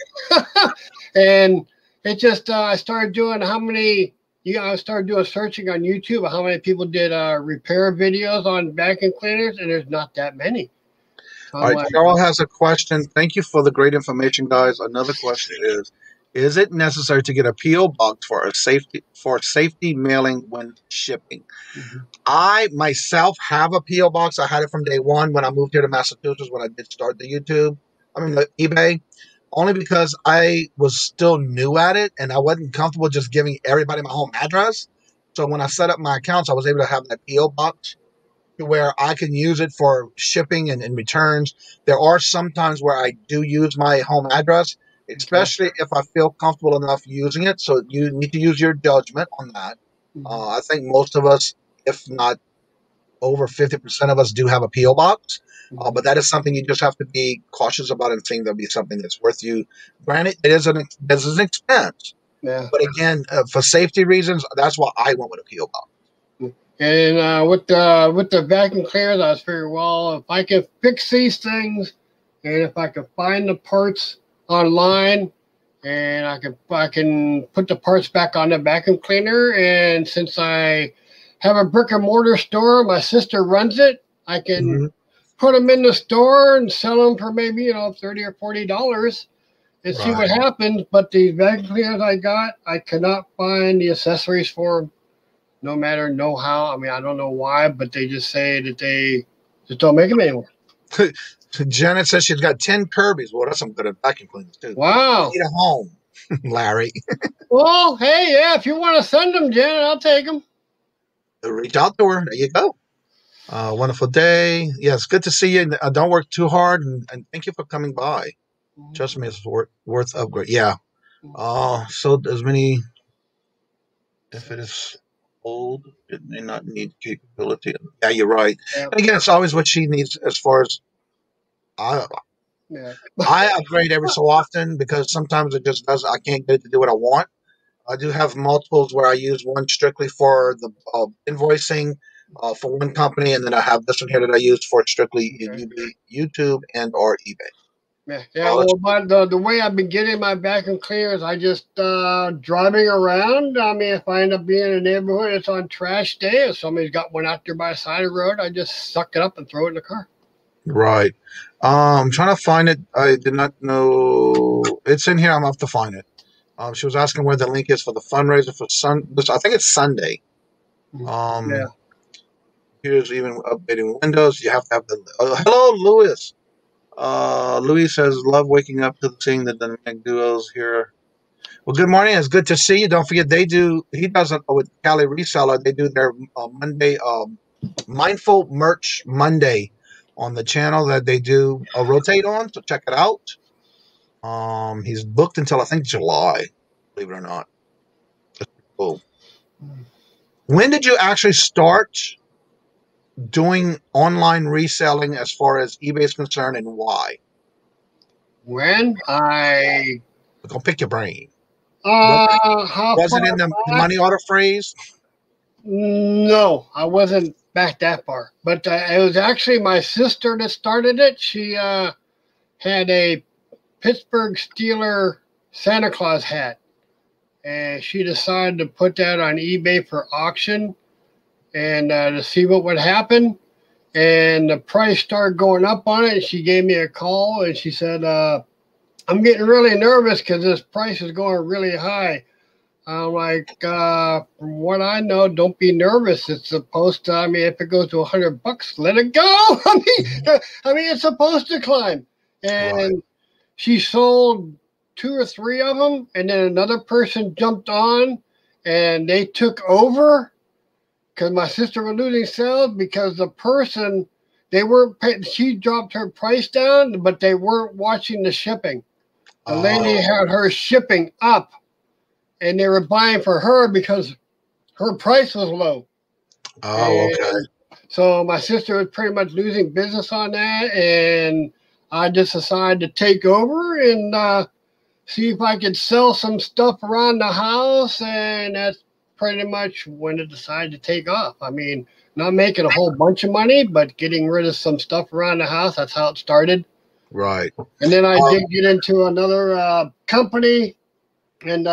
and it just I started doing I started doing searching on YouTube of how many people did repair videos on vacuum cleaners, and there's not that many. So All right, Cheryl has a question. Thank you for the great information, guys. Another question is it necessary to get a P.O. box for safety mailing when shipping? Mhm. I myself have a P.O. box. I had it from day one when I moved here to Massachusetts when I did start the eBay, only because I was still new at it and I wasn't comfortable just giving everybody my home address. So when I set up my accounts, I was able to have that P.O. box to where I can use it for shipping and returns. There are some times where I do use my home address, Okay. especially if I feel comfortable enough using it. So you need to use your judgment on that. Mhm. I think most of us, if not over 50% of us, do have a P.O. box. Mhm. But that is something you just have to be cautious about and think there'll be something that's worth you. Granted, this is an expense. Yeah. But again, for safety reasons, that's why I went with a P.O. box. And with the vacuum cleaners, I was figuring, well, if I can fix these things, and if I can find the parts online, and I can put the parts back on the vacuum cleaner, and since I have a brick and mortar store, my sister runs it, I can Mm-hmm. put them in the store and sell them for maybe $30 or $40 and see what Right. happens. But these vacuum cleaners I got, I cannot find the accessories for them. No matter no how. I mean, I don't know why, but they just say that they just don't make them anymore. Janet says she's got 10 Kirby's. Well, that's some good vacuum cleaners, too. Wow. Need a home, Larry. Well, hey, yeah, if you want to send them, Janet, I'll take them. Reach out to her. There you go. Wonderful day. Yes, good to see you. Don't work too hard, and thank you for coming by. Trust me, it's worth upgrade. Yeah. So as many, if it is old, it may not need capability. Yeah, you're right. Yeah, And again, it's always what she needs as far as I, yeah. I upgrade every so often because sometimes it just does. I can't get it to do what I want. I do have multiples where I use one strictly for the invoicing for one company, and then I have this one here that I use for strictly Okay. YouTube and or eBay. Yeah, well, but the way I've been getting my vacuum cleaners, I just driving around. I mean, if I end up being in a neighborhood, it's on trash day. If somebody's got one out there by the side of the road, I just suck it up and throw it in the car. Right. I'm trying to find it. I did not know it's in here. I'm off to find it. She was asking where the link is for the fundraiser for I think it's Sunday. Yeah. Here's even updating Windows. You have to have the. Hello, Louis. Louis says, "Love waking up to seeing the dynamic duos here." Well, good morning. It's good to see you. Don't forget, they do. He does it with Cali Reseller. They do their Monday Mindful Merch Monday on the channel that they do a rotate on. So check it out. He's booked until I think July. Believe it or not. Cool. When did you actually start doing online reselling as far as eBay is concerned, and why? When I We're gonna pick your brain. how Was it far in the back? money order phrase? No, I wasn't back that far. But it was actually my sister that started it. She had a Pittsburgh Steeler Santa Claus hat, and she decided to put that on eBay for auction and to see what would happen. And the price started going up on it. And she gave me a call and she said, I'm getting really nervous because this price is going really high. I'm like, from what I know, don't be nervous. It's supposed to. I mean, if it goes to $100, let it go. I mean, it's supposed to climb. And Right. she sold 2 or 3 of them, and then another person jumped on, and they took over because my sister was losing sales because the person they weren't paying. She dropped her price down, but they weren't watching the shipping. The lady Oh, had her shipping up, and they were buying for her because her price was low. okay. And so my sister was pretty much losing business on that, and I just decided to take over and see if I could sell some stuff around the house, and that's pretty much when it decided to take off. I mean, not making a whole bunch of money, but getting rid of some stuff around the house. That's how it started. Right. And then I did get into another company, and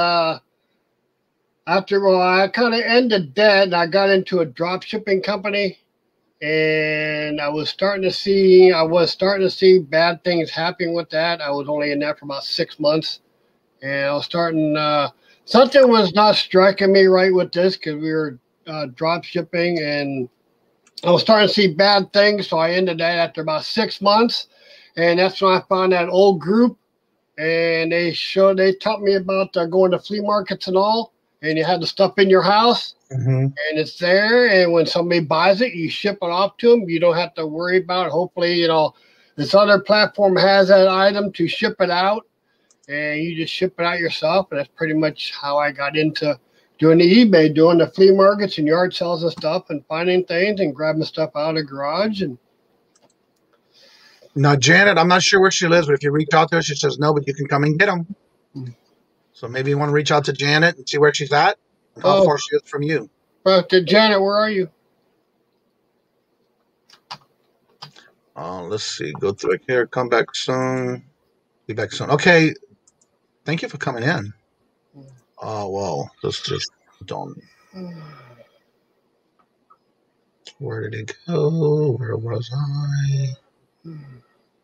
after a while, I kind of ended that, and I got into a drop shipping company, and I was starting to see bad things happening with that. I was only in that for about 6 months, and I was starting. Something was not striking me right with this because we were drop shipping, and I was starting to see bad things. So I ended that after about 6 months, and that's when I found that old group, and they taught me about going to flea markets and all. And you have the stuff in your house, and it's there. And when somebody buys it, you ship it off to them. You don't have to worry about it. Hopefully, this other platform has that item to ship it out, and you just ship it out yourself. And that's pretty much how I got into doing the eBay, doing the flea markets and yard sales and stuff, and finding things and grabbing stuff out of the garage. And now, Janet, I'm not sure where she lives, but if you reach out to her, she says no, but you can come and get them. So maybe you want to reach out to Janet and see where she's at and how far she is from you. Janet, where are you? Let's see. Go through here. Come back soon. Be back soon. Okay. Thank you for coming in. Well, let's just don't. Where did it go? Where was I?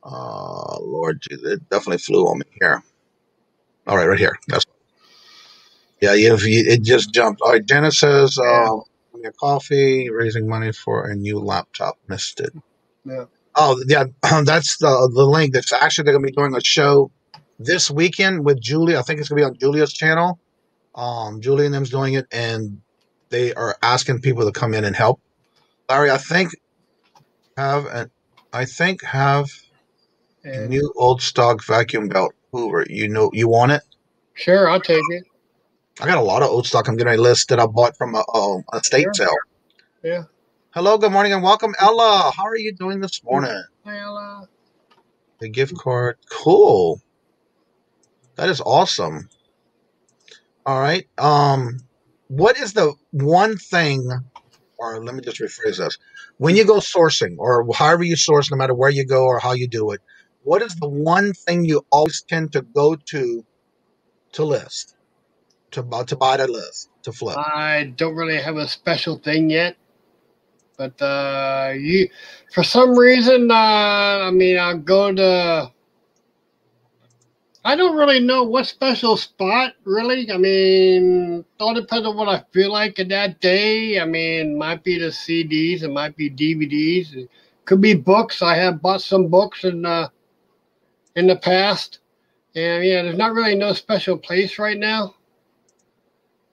Lord, it definitely flew on me here. All right, right here. That's it just jumped. All right, Jenna says, a coffee, raising money for a new laptop. Missed it. Yeah. Oh, yeah, that's the link. That's actually they're gonna be doing a show this weekend with Julia. I think it's gonna be on Julia's channel. Julia and them's doing it, and they are asking people to come in and help. Larry, I think have a new old stock vacuum belt Hoover. You want it? Sure, I'll take it. I got a lot of old stock. I'm getting a list that I bought from a estate sale. Yeah. Hello, good morning, and welcome, Ella. How are you doing this morning? Hi, Ella. The gift card. Cool. That is awesome. All right. What is the one thing, or let me just rephrase this. When you go sourcing, or however you source, no matter where you go or how you do it, what is the one thing you always tend to go to list? To buy the list, to flip? I don't really have a special thing yet, but for some reason, I'll go to. I don't really know what special spot, really. I mean, all depends on what I feel like in that day. I mean, it might be the CDs, it might be DVDs, it could be books. I have bought some books in the past, and there's not really no special place right now.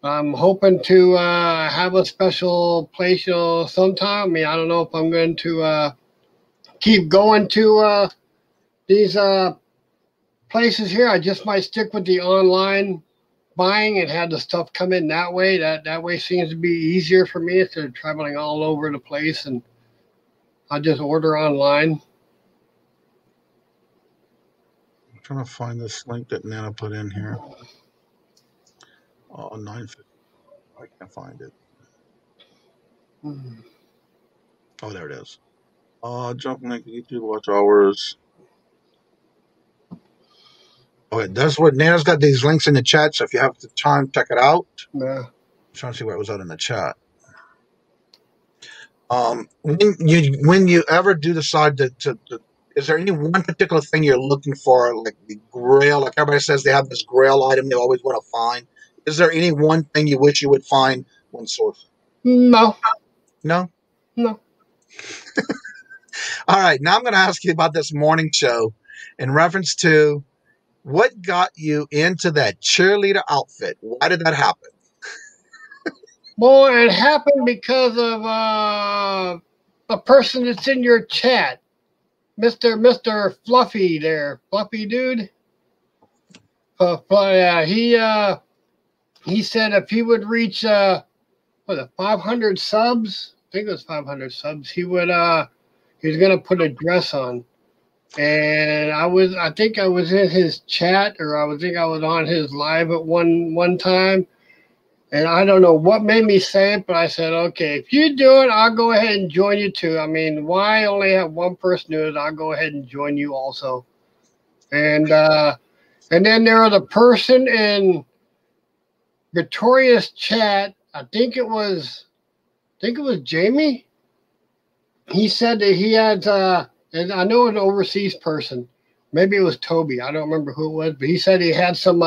I'm hoping to have a special place sometime. I mean, I don't know if I'm going to keep going to these places here. I just might stick with the online buying and have the stuff come in that way. That way seems to be easier for me instead of traveling all over the place, and I'll just order online. I'm trying to find this link that Nana put in here. Oh, 950. I can't find it. Oh, there it is. Jump link, YouTube watch hours. Okay, that's what Nana's got these links in the chat. So if you have the time, check it out. Yeah. I'm trying to see where it was out in the chat. When you ever do decide to is there any one particular thing you're looking for, like the grail? Like everybody says, they have this grail item they always want to find. Is there any one thing you wish you would find when sourcing? No. No? No. All right. Now I'm going to ask you about this morning show in reference to what got you into that cheerleader outfit. Why did that happen? Well, it happened because of a person that's in your chat, Mr. Fluffy there, Fluffy dude. He said if he would reach 500 subs, I think it was 500 subs, he was gonna put a dress on. And I think I was in his chat, or I think I was on his live at one time. And I don't know what made me say it, but I said, okay, if you do it, I'll go ahead and join you too. I mean, why only have one person do it? I'll go ahead and join you also. And then there was a person in Victoria's chat. I think it was Jamie. He said that he had, and I know an overseas person. Maybe it was Toby. I don't remember who it was, but he said he had some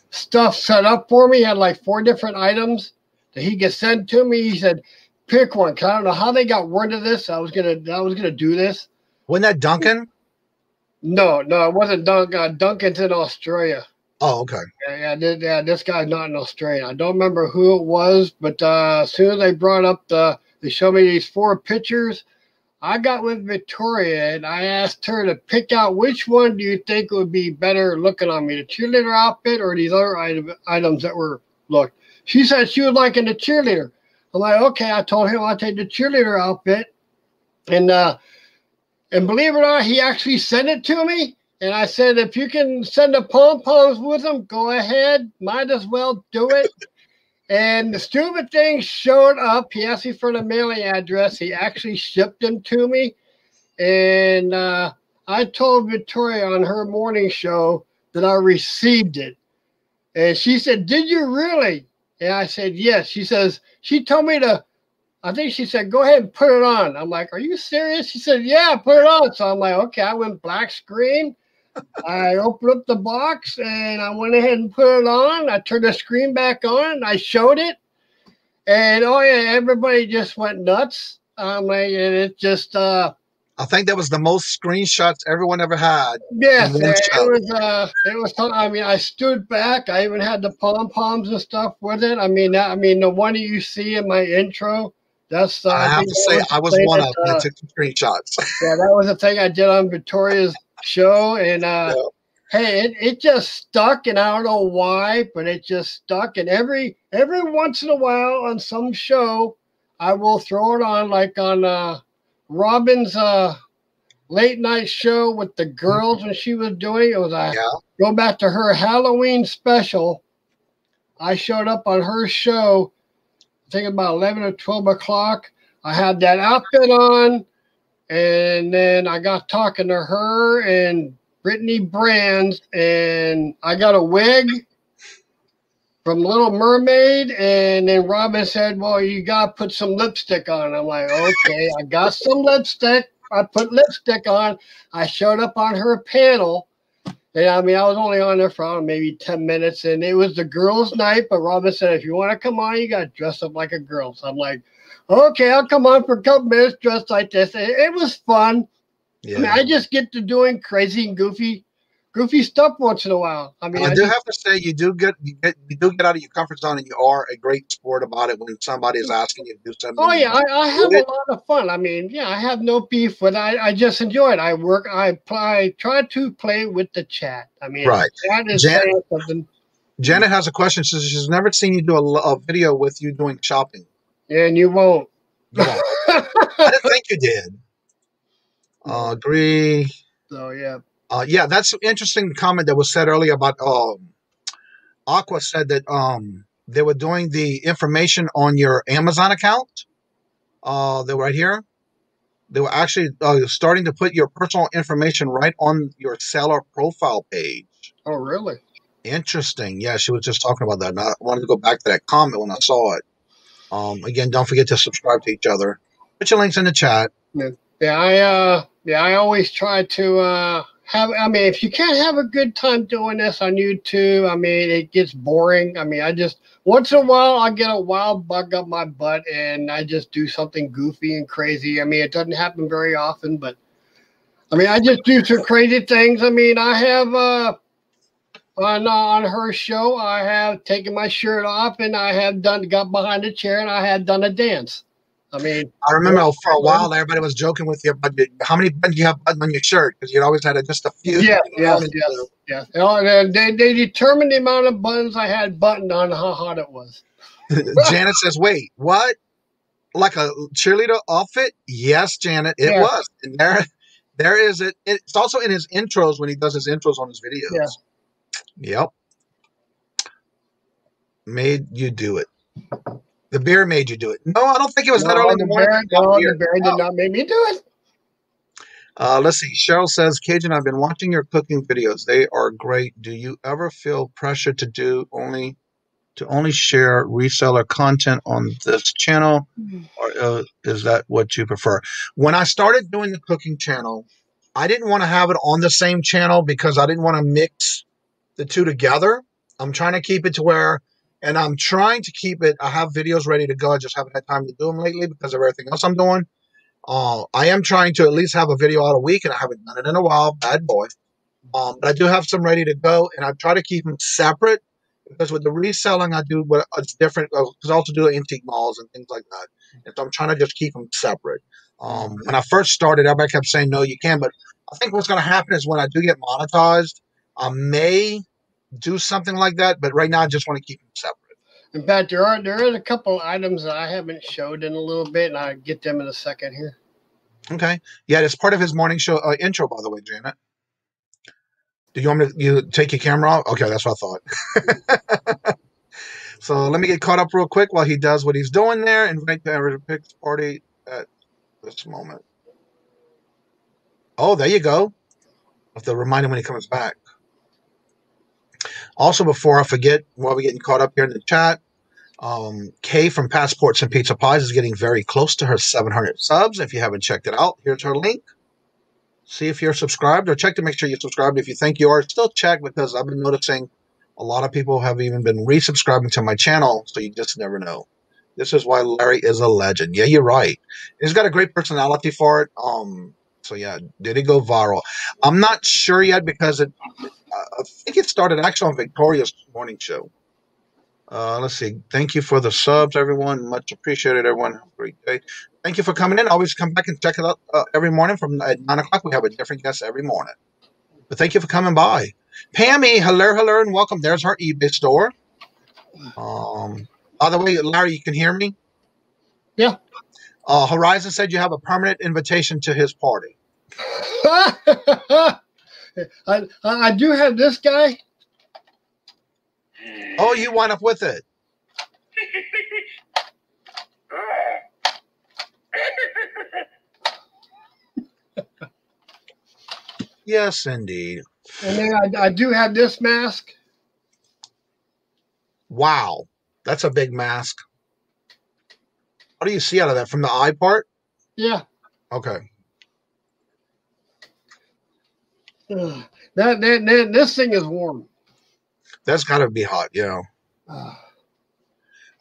stuff set up for me. He had like 4 different items that he could send to me. He said, pick one. 'Cause I don't know how they got word of this. I was gonna do this. Wasn't that Duncan? No, it wasn't Duncan. Duncan's in Australia. Oh, okay. Yeah, this guy's not in Australia. I don't remember who it was, but as soon as they brought up they showed me these 4 pictures. I got with Victoria and I asked her to pick out which one do you think would be better looking on me, the cheerleader outfit or these other items that were looked. She said she was liking the cheerleader. I'm like, okay. I told him I'll take the cheerleader outfit, and believe it or not, he actually sent it to me. And I said, if you can send the pom-poms with them, go ahead. Might as well do it. And the stupid thing showed up. He asked me for the mailing address. He actually shipped them to me. And I told Victoria on her morning show that I received it. And she said, did you really? And I said, yes. She told me I think she said, go ahead and put it on. I'm like, are you serious? She said, yeah, put it on. So I'm like, okay. I went black screen. I opened up the box and I went ahead and put it on. I turned the screen back on. I showed it. And, oh, yeah, everybody just went nuts. I'm like, and it just... I think that was the most screenshots everyone ever had. Yes, it was. I mean, I stood back. I even had the pom-poms and stuff with it. I mean, the one that you see in my intro, that's... I have to say, I was one of them that took some screenshots. Yeah, that was the thing I did on Victoria's show, and hey, it just stuck, and I don't know why, but it just stuck. And every once in a while on some show, I will throw it on, like on Robin's late night show with the girls when she was doing it. Was go back to her Halloween special. I showed up on her show, I think about 11 or 12 o'clock. I had that outfit on. And then I got talking to her and Brittany Brands, and I got a wig from Little Mermaid. And then Robin said, well, you got to put some lipstick on. I'm like, okay, I got some lipstick. I put lipstick on. I showed up on her panel. And I mean, I was only on there for maybe 10 minutes, and it was the girls' night. But Robin said, if you want to come on, you got to dress up like a girl. So I'm like, okay, I'll come on for a couple minutes dressed like this. It was fun. Yeah. I mean, I just get to doing crazy and goofy stuff once in a while. I mean, I do have to say, you do get out of your comfort zone, and you are a great sport about it when somebody is asking you to do something. Oh yeah, I have a lot of fun. I mean, yeah, I have no beef with it. I just enjoy it. I try to play with the chat. I mean, right. Chat is saying something. Janet has a question. She says she's never seen you do a video with you doing shopping. Yeah, and you won't. You won't. I didn't think you did. Agree. So yeah. Yeah, that's an interesting comment that was said earlier about Aqua said that they were doing the information on your Amazon account. They were right here. They were actually starting to put your personal information right on your seller profile page. Oh, really? Interesting. Yeah, she was just talking about that. And I wanted to go back to that comment when I saw it. Again, don't forget to subscribe to each other. Put your links in the chat. I always try to I mean, if you can't have a good time doing this on YouTube, I mean, it gets boring. I mean, I just, once in a while, I get a wild bug up my butt and I just do something goofy and crazy. I mean, it doesn't happen very often, but I mean, I just do some crazy things. I mean, I have, on her show, I have taken my shirt off and I have got behind a chair and I had done a dance. I mean, I remember for a while everybody was joking with you about how many buttons you have button on your shirt because you always had just a few. Yes. They determined the amount of buttons I had buttoned on how hot it was. Janet says, "Wait, what? Like a cheerleader outfit?" Yes, Janet, it was. And there is it. It's also in his intros when he does his intros on his videos. Yeah. Yep. Made you do it. The beer made you do it. No, I don't think it was that early in the morning. The beer did not make me do it. Let's see. Cheryl says, Cajun, I've been watching your cooking videos. They are great. Do you ever feel pressure to only share reseller content on this channel, or is that what you prefer? When I started doing the cooking channel, I didn't want to have it on the same channel because I didn't want to mix the two together. I'm trying to keep it to where, and I'm trying to keep it, I have videos ready to go. I just haven't had time to do them lately because of everything else I'm doing. I am trying to at least have a video out a week, and I haven't done it in a while. Bad boy. But I do have some ready to go, and I try to keep them separate because with the reselling, I do what it's different because I also do antique malls and things like that. And so I'm trying to just keep them separate. When I first started, everybody kept saying, no, you can. But I think what's going to happen is when I do get monetized, I may do something like that. But right now, I just want to keep them separate. In fact, there is a couple items that I haven't showed in a little bit, and I'll get them in a second here. Okay. Yeah, it's part of his morning show intro, by the way, Janet. Do you want me to take your camera off? Okay, that's what I thought. So let me get caught up real quick while he does what he's doing there. Invite the Picks party at this moment. Oh, there you go. I'll have to remind him when he comes back. Also, before I forget, while we're getting caught up here in the chat, Kay from Passports and Pizza Pies is getting very close to her 700 subs. If you haven't checked it out, here's her link. See if you're subscribed, or check to make sure you're subscribed. If you think you are, still check, because I've been noticing a lot of people have even been resubscribing to my channel, so you just never know. This is why Larry is a legend. Yeah, you're right. He's got a great personality for it. So yeah, did it go viral? I'm not sure yet because I think it started actually on Victoria's morning show. Let's see. Thank you for the subs, everyone. Much appreciated, everyone. Have a great day. Thank you for coming in. Always come back and check it out every morning at 9 o'clock. We have a different guest every morning. But thank you for coming by. Pammy, hello, and welcome. There's our eBay store. By the way, Larry, you can hear me? Yeah. Horizon said you have a permanent invitation to his party. I do have this guy. Oh, you wind up with it. Yes, indeed. And then I do have this mask. Wow. That's a big mask. What do you see out of that? From the eye part? Yeah. Okay. This thing is warm. That's got to be hot,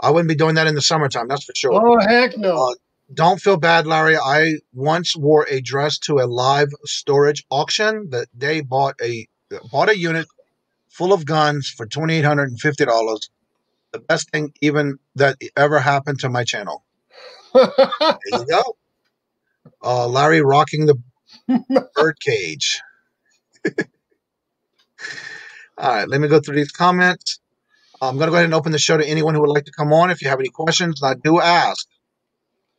I wouldn't be doing that in the summertime, that's for sure. Oh, heck no. Don't feel bad, Larry. I once wore a dress to a live storage auction that they bought a unit full of guns for $2,850. The best thing even that ever happened to my channel. There you go. Larry rocking the bird cage. All right, let me go through these comments. I'm going to go ahead and open the show to anyone who would like to come on. If you have any questions, I do ask.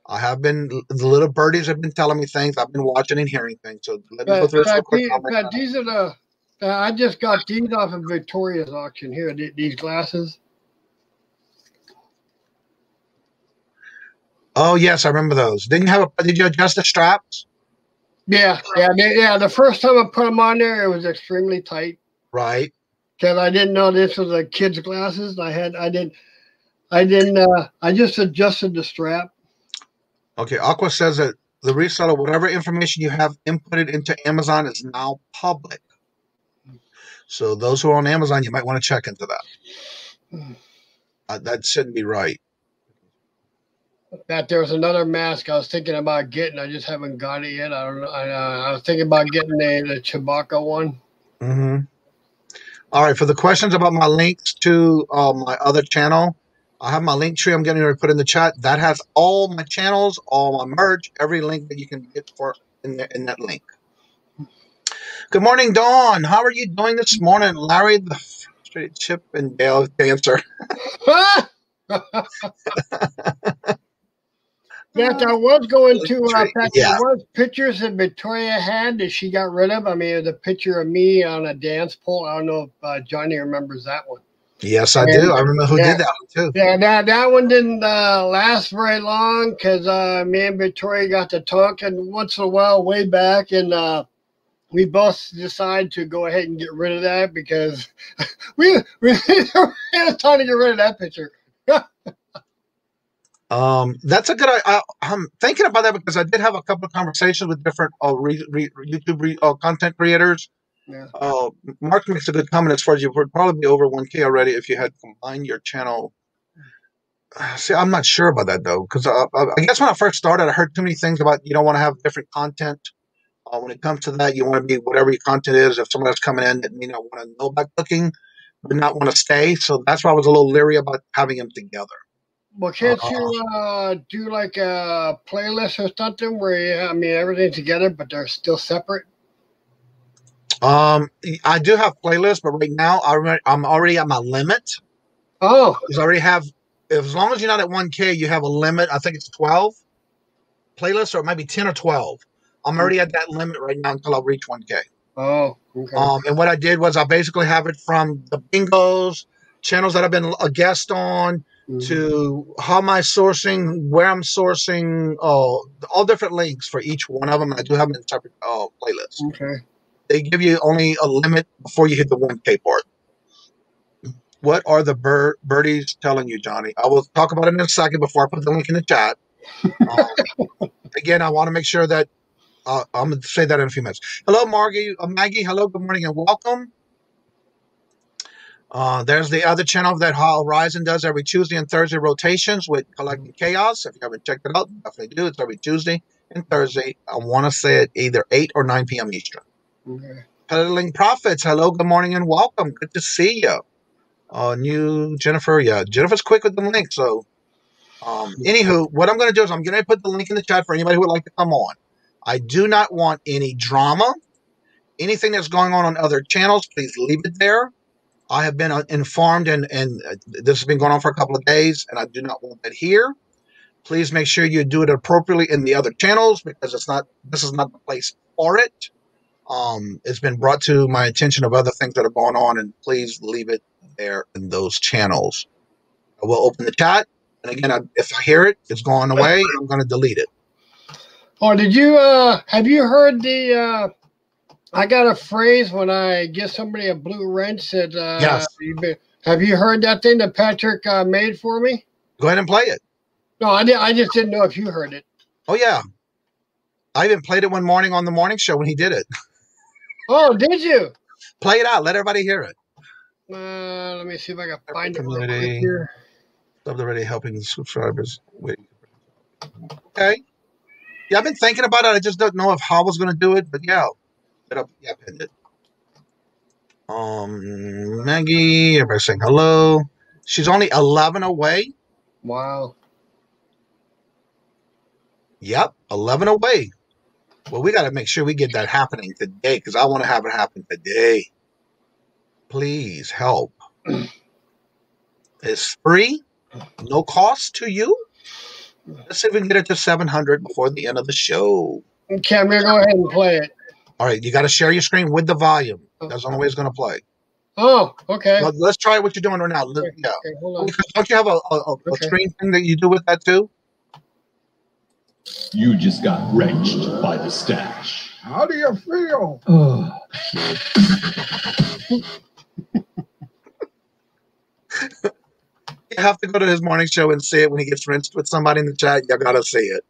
The little birdies have been telling me things. I've been watching and hearing things. So let me go through this real quick. These are I just got these off of Victoria's auction here, these glasses. Oh, yes, I remember those. Did you adjust the straps? Yeah. The first time I put them on there, it was extremely tight. Right. Because I didn't know this was a kid's glasses. I just adjusted the strap. Okay, Aqua says that the reseller, whatever information you have inputted into Amazon is now public. So those who are on Amazon, you might want to check into that. That shouldn't be right. That there was another mask I was thinking about getting. I just haven't got it yet. I don't know. I was thinking about getting the Chewbacca one. Mm-hmm. All right, for the questions about my links to my other channel, I have my link tree I'm getting ready to put in the chat. That has all my channels, all my merch, every link that you can get for in that link. Good morning, Dawn. How are you doing this morning? Larry, the straight Chip and Dale dancer. That I was going to there was pictures that Victoria had that she got rid of. I mean, the picture of me on a dance pole. I don't know if Johnny remembers that one. Yes, I do. And I remember who yeah, did that one too. yeah, that one didn't last very long because me and Victoria got to talking once in a while way back, and we both decided to go ahead and get rid of that because we had time to get rid of that picture. That's a good. I'm thinking about that because I did have a couple of conversations with different YouTube content creators. Yeah. Mark makes a good comment as far as you would probably be over 1K already if you had combined your channel. See, I'm not sure about that though, because I guess when I first started, I heard too many things about you don't want to have different content. When it comes to that, you want to be whatever your content is. If someone else coming in that want to know about cooking, but not want to stay, so that's why I was a little leery about having them together. Well, can't you do like a playlist or something where everything's together, but they're still separate? I do have playlists, but right now I'm already at my limit. Oh, Because I already have, as long as you're not at 1K, you have a limit. I think it's 12 playlists, or it might be 10 or 12. I'm already at that limit right now until I reach 1K. Oh, okay. And what I did was I basically have it from the bingos, channels that I've been a guest on, to how am I sourcing, where I'm sourcing, all different links for each one of them. I do have them in separate playlists. Okay. They give you only a limit before you hit the 1K part. What are the birdies telling you, Johnny? I will talk about it in a second before I put the link in the chat. Again, I want to make sure that I'm going to say that in a few minutes. Hello, Maggie. Hello, good morning, and welcome. There's the other channel that Horizon does every Tuesday and Thursday rotations with Collecting Chaos. If you haven't checked it out, definitely do. It's every Tuesday and Thursday. I want to say at either 8 or 9 p.m. Eastern. Okay. Peddling Profits. Hello, good morning, and welcome. Good to see you. New Jennifer. Yeah, Jennifer's quick with the link. So, anywho, what I'm going to do is I'm going to put the link in the chat for anybody who would like to come on. I do not want any drama. Anything that's going on other channels, please leave it there. I have been informed, and this has been going on for a couple of days, and I do not want that here. Please make sure you do it appropriately in the other channels because this is not the place for it. It's been brought to my attention of other things that are going on, and please leave it there in those channels. I will open the chat, and again, if I hear it, it's going away. I'm going to delete it. Oh, did you have you heard the? I got a phrase when I give somebody a blue wrench that. Yes. Have you heard that thing that Patrick made for me? Go ahead and play it. No, I just didn't know if you heard it. Oh yeah, I even played it one morning on the morning show when he did it. Oh, did you? Play it out. Let everybody hear it. Let me see if I can find Community, it real quick here. Sub already helping the subscribers. Wait. Okay. Yeah, I've been thinking about it. I just don't know if how I was going to do it, but yeah. I pinned it. Maggie, everybody saying hello. She's only 11 away. Wow. Yep, 11 away. Well, we got to make sure we get that happening today because I want to have it happen today. Please help. It's free, no cost to you. Let's see if we can get it to 700 before the end of the show. Okay, I'm going to go ahead and play it. All right, you got to share your screen with the volume. That's the only way it's going to play. Oh, okay. Well, let's try what you're doing right now. Okay, yeah. Okay, hold on. Don't you have a screen thing that you do with that too? You just got wrenched by the stash. How do you feel? Oh. You have to go to his morning show and see it when he gets wrenched with somebody in the chat. You got to see it.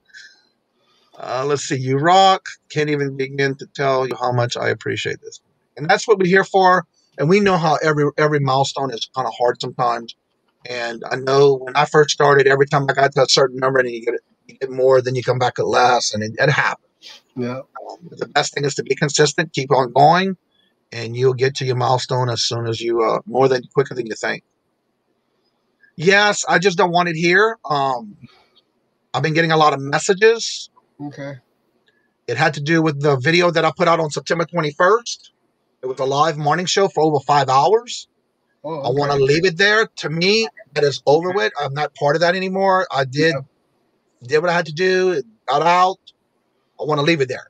Let's see. You rock. Can't even begin to tell you how much I appreciate this. And that's what we're here for. And we know how every milestone is kind of hard sometimes. And I know when I first started, every time I got to a certain number and you get more, then you come back at less, and it happens. Yeah. The best thing is to be consistent, keep on going, and you'll get to your milestone as soon as you quicker than you think. Yes, I just don't want it here. I've been getting a lot of messages. Okay. It had to do with the video that I put out on September 21st. It was a live morning show for over 5 hours. Oh, okay. I want to leave it there. To me, that is over with. I'm not part of that anymore. I did what I had to do. It got out. I want to leave it there.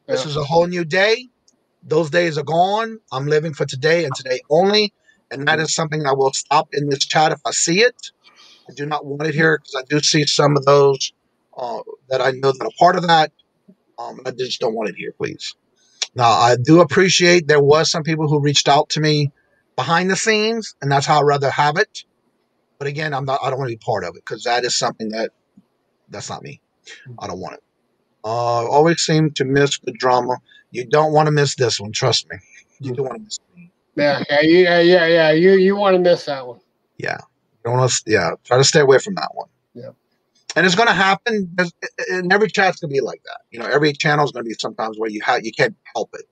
This is a whole new day. Those days are gone. I'm living for today and today only. And that is something I will stop in this chat if I see it. I do not want it here because I do see some of those that I know that are part of that. I just don't want it here, please. Now, I do appreciate there was some people who reached out to me behind the scenes, and that's how I'd rather have it. But again, I don't want to be part of it because that is something that's not me. I don't want it. Always seem to miss the drama. You don't want to miss this one. Trust me. You don't want to miss me. Yeah. You want to miss that one. Yeah. You don't want to, try to stay away from that one. Yeah. And it's going to happen. And every chat's going to be like that. Every channel is going to be sometimes where you can't help it.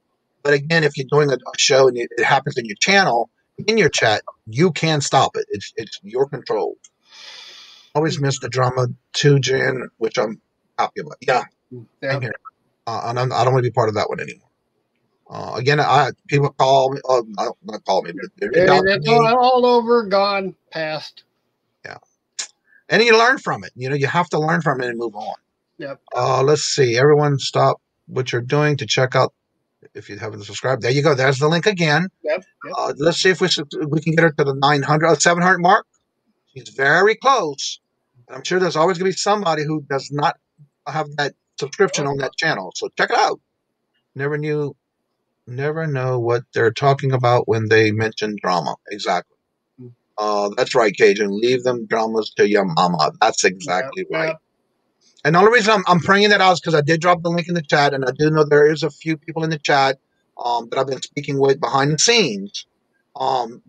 But again, if you're doing a show and it happens in your channel, in your chat, you can stop it. It's your control. Always miss the drama too, Jen, which I'm happy about. Yeah. I'm here. And I don't want to be part of that one anymore. Again, people call me, not call me, but it's all over, gone, past. Yeah. And you learn from it. You have to learn from it and move on. Yep. Let's see. Everyone stop what you're doing to check out if you haven't subscribed. There you go. There's the link again. Yep. Let's see if we can get her to the 900, 700 mark. She's very close. And I'm sure there's always going to be somebody who does not have that subscription on that channel. So check it out. Never know what they're talking about when they mention drama. Exactly. That's right, Kajun. Leave them dramas to your mama. That's exactly right. Yep. And the only reason I'm bringing that out is because I did drop the link in the chat, and I do know there is a few people in the chat that I've been speaking with behind the scenes,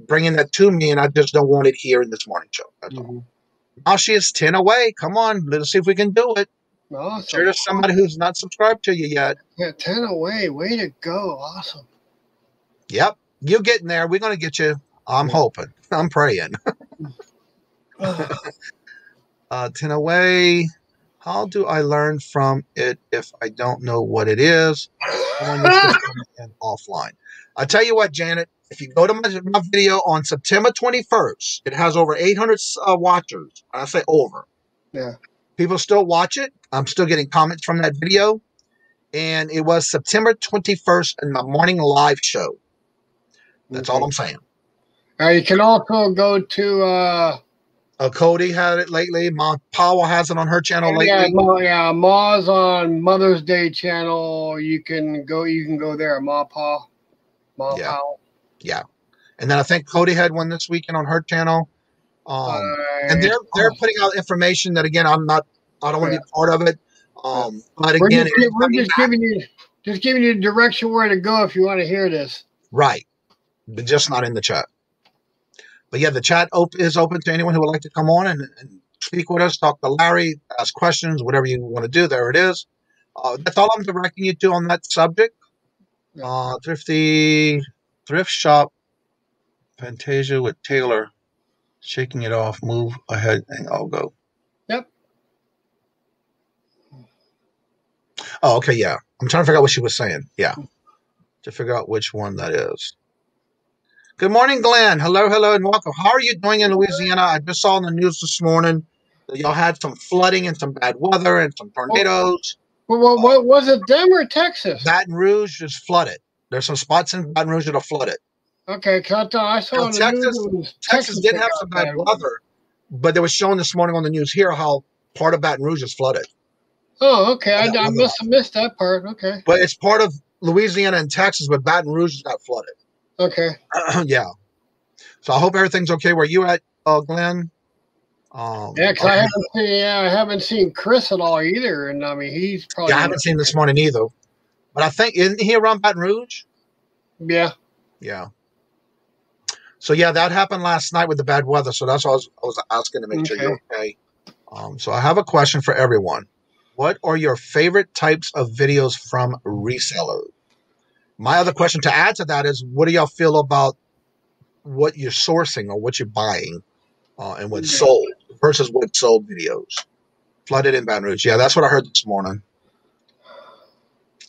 bringing that to me, and I just don't want it here in this morning show. That's all. Now she is 10 away. Come on, let's see if we can do it. Awesome. Sure, there's somebody who's not subscribed to you yet. Yeah, 10 away. Way to go. Awesome. Yep. You're getting there. We're going to get you. I'm hoping. I'm praying. 10 away. How do I learn from it if I don't know what it is? On your system and offline. I tell you what, Janet, if you go to my video on September 21st, it has over 800 watchers. And I say over. Yeah. People still watch it. I'm still getting comments from that video. And it was September 21st in my morning live show. That's all I'm saying. You can also go to... Cody had it lately. Ma Powell has it on her channel lately. Ma's on Mother's Day channel. You can go there. Ma Powell. Yeah. And then I think Cody had one this weekend on her channel. And they're putting out information that, again, I don't want to be part of it. But again, we're just giving you direction where to go if you want to hear this. Right. But just not in the chat. But yeah, the chat is open to anyone who would like to come on and speak with us, talk to Larry, ask questions, whatever you want to do. There it is. That's all I'm directing you to on that subject. Thrifty thrift shop, Fantasia with Taylor, shaking it off. Move ahead, and I'll go. Yep. Oh, okay, yeah. I'm trying to figure out what she was saying. Yeah, to figure out which one that is. Good morning, Glenn. Hello, and welcome. How are you doing in Louisiana? I just saw in the news this morning that y'all had some flooding and some bad weather and some tornadoes. Well, what was it, them or Texas? Baton Rouge is flooded. There's some spots in Baton Rouge that are flooded. Okay, I saw Texas did have some bad weather, but they were showing this morning on the news here how part of Baton Rouge is flooded. Oh, okay. I must have missed that part. Okay. But it's part of Louisiana and Texas, but Baton Rouge got flooded. Okay. Yeah. So I hope everything's okay where you at, Glenn. Because I haven't seen Chris at all either, and I mean he's probably. Yeah, I haven't seen this morning either, but I think isn't he around Baton Rouge? Yeah. Yeah. So yeah, that happened last night with the bad weather. So that's what I was asking to make sure you're okay. So I have a question for everyone. What are your favorite types of videos from resellers? My other question to add to that is, what do y'all feel about what you're sourcing or what you're buying and what's sold versus what's sold videos? Flooded in Baton Rouge. Yeah, that's what I heard this morning.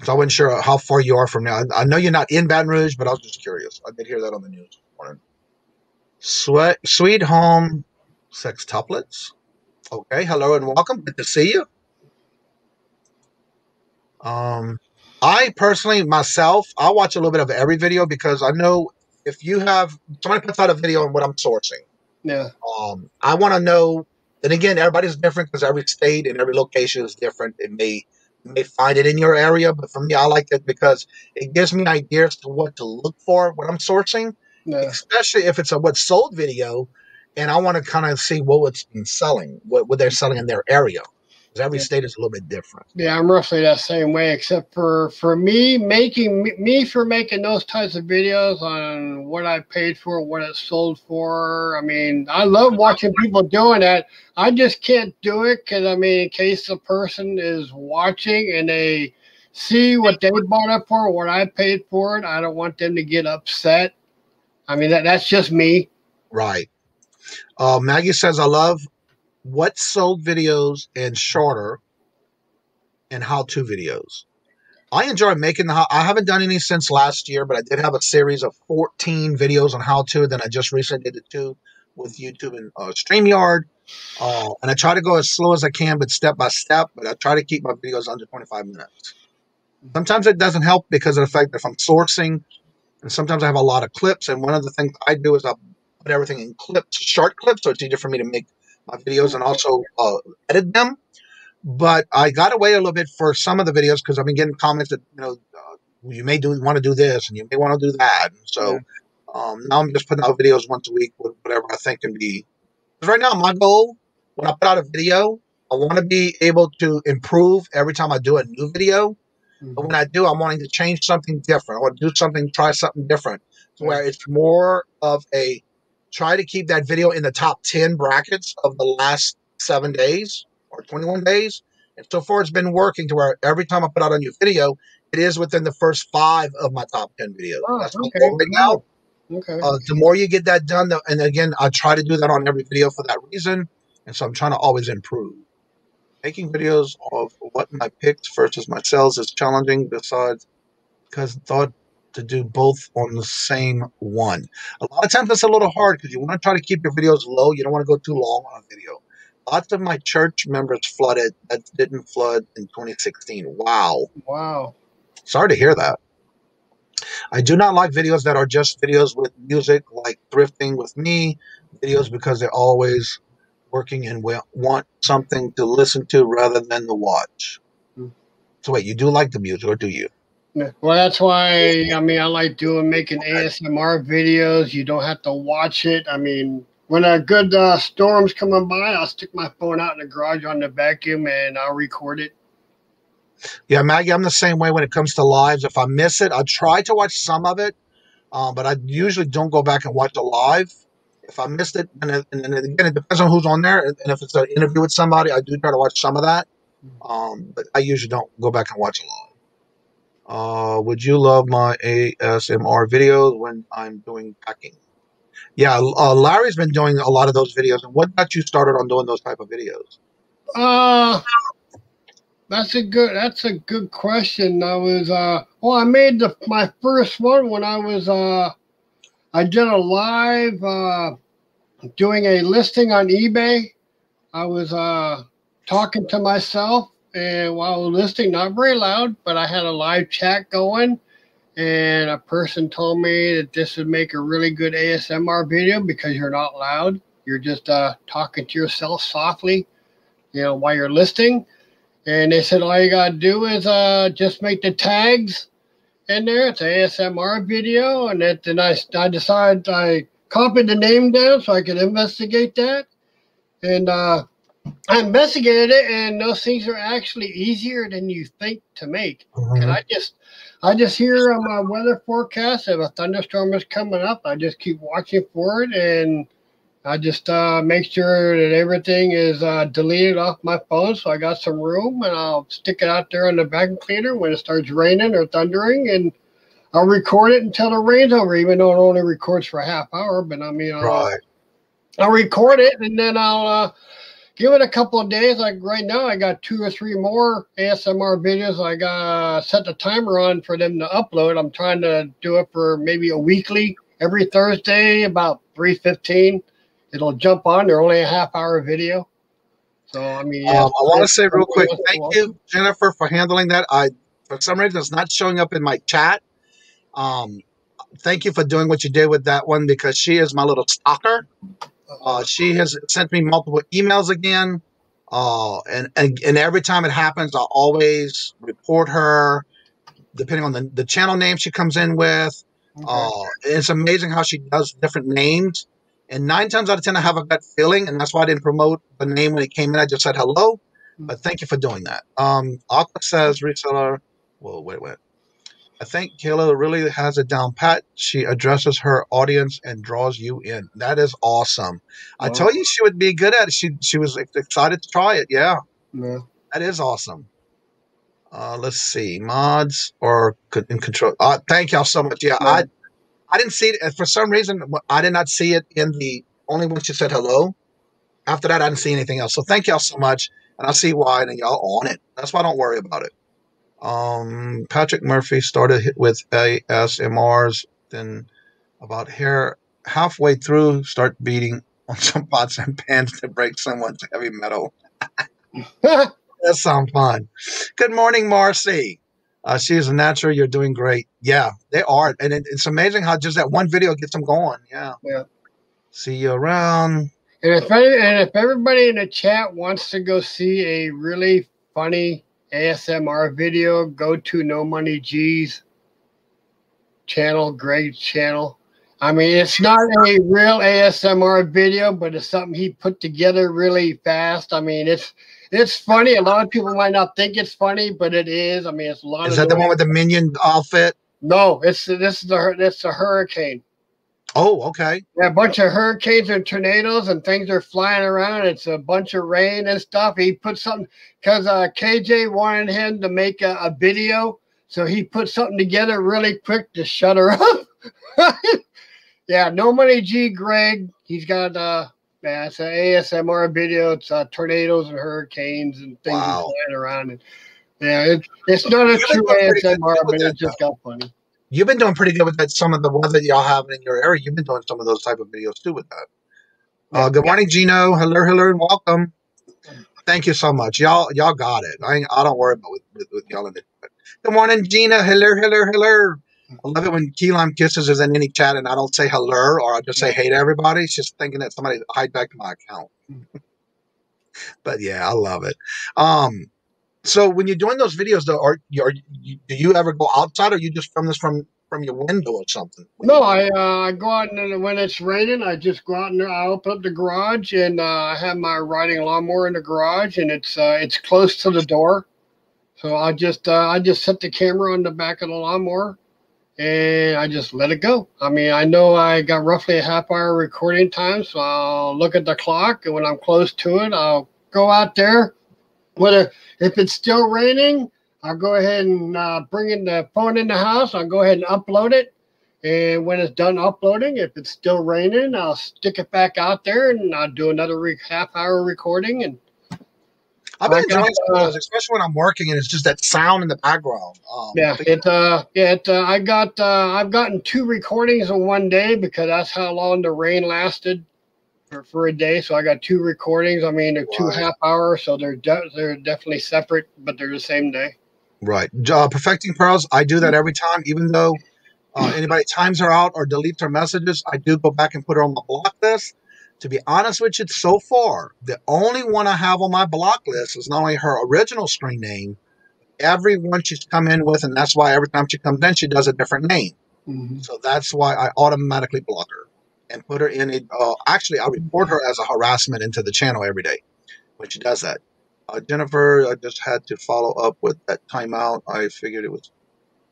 So I wasn't sure how far you are from now. I know you're not in Baton Rouge, but I was just curious. I did hear that on the news this morning. Sweet home sextuplets. Okay, hello and welcome. Good to see you. I personally, myself, I watch a little bit of every video because I know if you have somebody puts out a video on what I'm sourcing, Yeah. I want to know. And again, everybody's different because every state and every location is different. It may find it in your area, but for me, I like it because it gives me ideas to what to look for when I'm sourcing, Yeah. especially if it's a what's sold video, and I want to kind of see what's been selling, what they're selling in their area, because every Yeah. state is a little bit different. Yeah, I'm roughly that same way, except for me making those types of videos on what I paid for, what it sold for. I mean, I love watching people doing that. I just can't do it because, I mean, in case the person is watching and they see what they bought it for, what I paid for it, I don't want them to get upset. I mean, that's just me. Right. Maggie says, I love what sold videos and shorter and how-to videos. I enjoy making I haven't done any since last year, but I did have a series of 14 videos on how-to. Then I just recently did 2 with YouTube and StreamYard. And I try to go as slow as I can, but step by step. But I try to keep my videos under 25 minutes. Sometimes it doesn't help because of the fact that if I'm sourcing, and sometimes I have a lot of clips. And one of the things I do is I put everything in clips, short clips, so it's easier for me to make my videos and also edit them. But I got away a little bit for some of the videos because I've been getting comments that, you may want to do this and you may want to do that. And so now I'm just putting out videos once a week with whatever I think can be. Because right now, my goal, when I put out a video, I want to be able to improve every time I do a new video. But when I do, I'm wanting to change something different. I want to do something, try something different, where it's more of a try to keep that video in the top 10 brackets of the last 7 days or 21 days. And so far, it's been working to where every time I put out a new video, it is within the first 5 of my top 10 videos. Oh, That's my okay. goal right now. Okay. The more you get that done, and again, I try to do that on every video for that reason. And so I'm trying to always improve. Making videos of what my picks versus my sales is challenging besides because thought to do both on the same one. A lot of times it's a little hard because you want to try to keep your videos low. You don't want to go too long on a video. Lots of my church members flooded that didn't flood in 2016. Wow. Wow. Sorry to hear that. I do not like videos that are just videos with music like Thrifting with Me, videos because they're always working and want something to listen to rather than to watch. So wait, you do like the music or do you? Well, that's why, I mean, I like making ASMR videos. You don't have to watch it. I mean, when a good storm's coming by, I'll stick my phone out in the garage on the vacuum and I'll record it. Yeah, Maggie, I'm the same way when it comes to lives. If I miss it, I try to watch some of it, but I usually don't go back and watch the live. If I missed it, and again, it depends on who's on there. And if it's an interview with somebody, I do try to watch some of that. But I usually don't go back and watch it live. Would you love my ASMR videos when I'm doing packing? Yeah, Larry's been doing a lot of those videos. And what got you started on doing those type of videos? That's a good question. I was I made my first one when I did a live doing a listing on eBay. I was talking to myself and while I was listing, not very loud, but I had a live chat going, and a person told me that this would make a really good ASMR video because you're not loud. You're just talking to yourself softly, while you're listing. And they said all you gotta do is just make the tags in there. It's an ASMR video, and then I decided I copied the name down so I could investigate that. And I investigated it, and those things are actually easier than you think to make. Mm-hmm. And I just hear on my weather forecast if a thunderstorm is coming up, I just keep watching for it, and I just make sure that everything is deleted off my phone so I got some room, and I'll stick it out there on the vacuum cleaner when it starts raining or thundering, and I'll record it until the rain's over, even though it only records for a half hour. But I mean, I'll record it, and then I'll give it a couple of days. Like right now, I got 2 or 3 more ASMR videos I got set the timer on for them to upload. I'm trying to do it for maybe a weekly, every Thursday, about 3:15. It'll jump on. They're only a half-hour video. So, I mean, I want to say real quick, thank you, Jennifer, for handling that. For some reason, it's not showing up in my chat. thank you for doing what you did with that one, because she is my little stalker. She has sent me multiple emails again. And every time it happens, I'll always report her, depending on the channel name she comes in with. Okay. It's amazing how she does different names. And 9 times out of 10, I have a gut feeling, and that's why I didn't promote the name when it came in. I just said hello. But thank you for doing that. Aqua says, reseller. Whoa, wait. I think Kayla really has it down pat. She addresses her audience and draws you in. That is awesome. I told you she would be good at it. She was excited to try it. Yeah. That is awesome. Let's see. Mods or in control. Thank y'all so much. Yeah, I didn't see it. For some reason, I did not see it in the only when she said hello. After that, I didn't see anything else. So thank y'all so much. And I'll see why. And y'all on it. That's why I don't worry about it. Patrick Murphy started with ASMRs, then about here halfway through start beating on some pots and pans to break someone's heavy metal. That sounds fun. Good morning, Marcy. She is a natural. You're doing great. Yeah, they are. And it's amazing how just that one video gets them going. Yeah. See you around. And if everybody in the chat wants to go see a really funny ASMR video, go to No Money G's channel, Greg's channel. I mean, it's not a real ASMR video, but it's something he put together really fast. I mean, it's funny. A lot of people might not think it's funny, but it is. I mean, it's a lot. Is that the one with the minion outfit? No, it's the hurricane. Oh, okay. Yeah, a bunch of hurricanes and tornadoes and things are flying around. It's a bunch of rain and stuff. He put something because KJ wanted him to make a video, so he put something together really quick to shut her up. Yeah, No Money G Greg. He's got it's an ASMR video. It's tornadoes and hurricanes and things are flying around. And yeah, it's not a true ASMR, but it just got funny. You've been doing pretty good with that. Some of the weather y'all have in your area, you've been doing some of those type of videos too with that. Good morning, Gino. Hello, and welcome. Thank you so much. Y'all got it. I don't worry about with y'all in it. Good morning, Gina. Hello. I love it when Key Lime Kisses is in any chat and I don't say hello or I just say hey to everybody. It's just thinking that somebody hijacked my account. But yeah, I love it. So when you're doing those videos, though, do you ever go outside, or you just film this from your window or something? No, I go out and when it's raining, I just go out and I open up the garage and I have my riding lawnmower in the garage, and it's close to the door, so I just set the camera on the back of the lawnmower and I just let it go. I mean, I know I got roughly a half-hour recording time, so I'll look at the clock, and when I'm close to it, I'll go out there. If it's still raining, I'll go ahead and bring in the phone in the house. I'll go ahead and upload it. And when it's done uploading, if it's still raining, I'll stick it back out there and I'll do another half-hour recording. And I've been enjoying those, especially when I'm working and it's just that sound in the background. I've gotten 2 recordings in one day because that's how long the rain lasted. For a day, so I got 2 recordings. I mean, they're 2 half-hours, so they're definitely separate, but they're the same day. Right. Perfecting pearls. I do that every time, even though anybody times her out or deletes her messages. I do go back and put her on my block list. To be honest with you, so far the only one I have on my block list is not only her original screen name, everyone she's come in with, and that's why every time she comes in, she does a different name. So that's why I automatically block her. And put her in actually, I report her as a harassment into the channel every day when she does that. Jennifer, I just had to follow up with that timeout. I figured it was.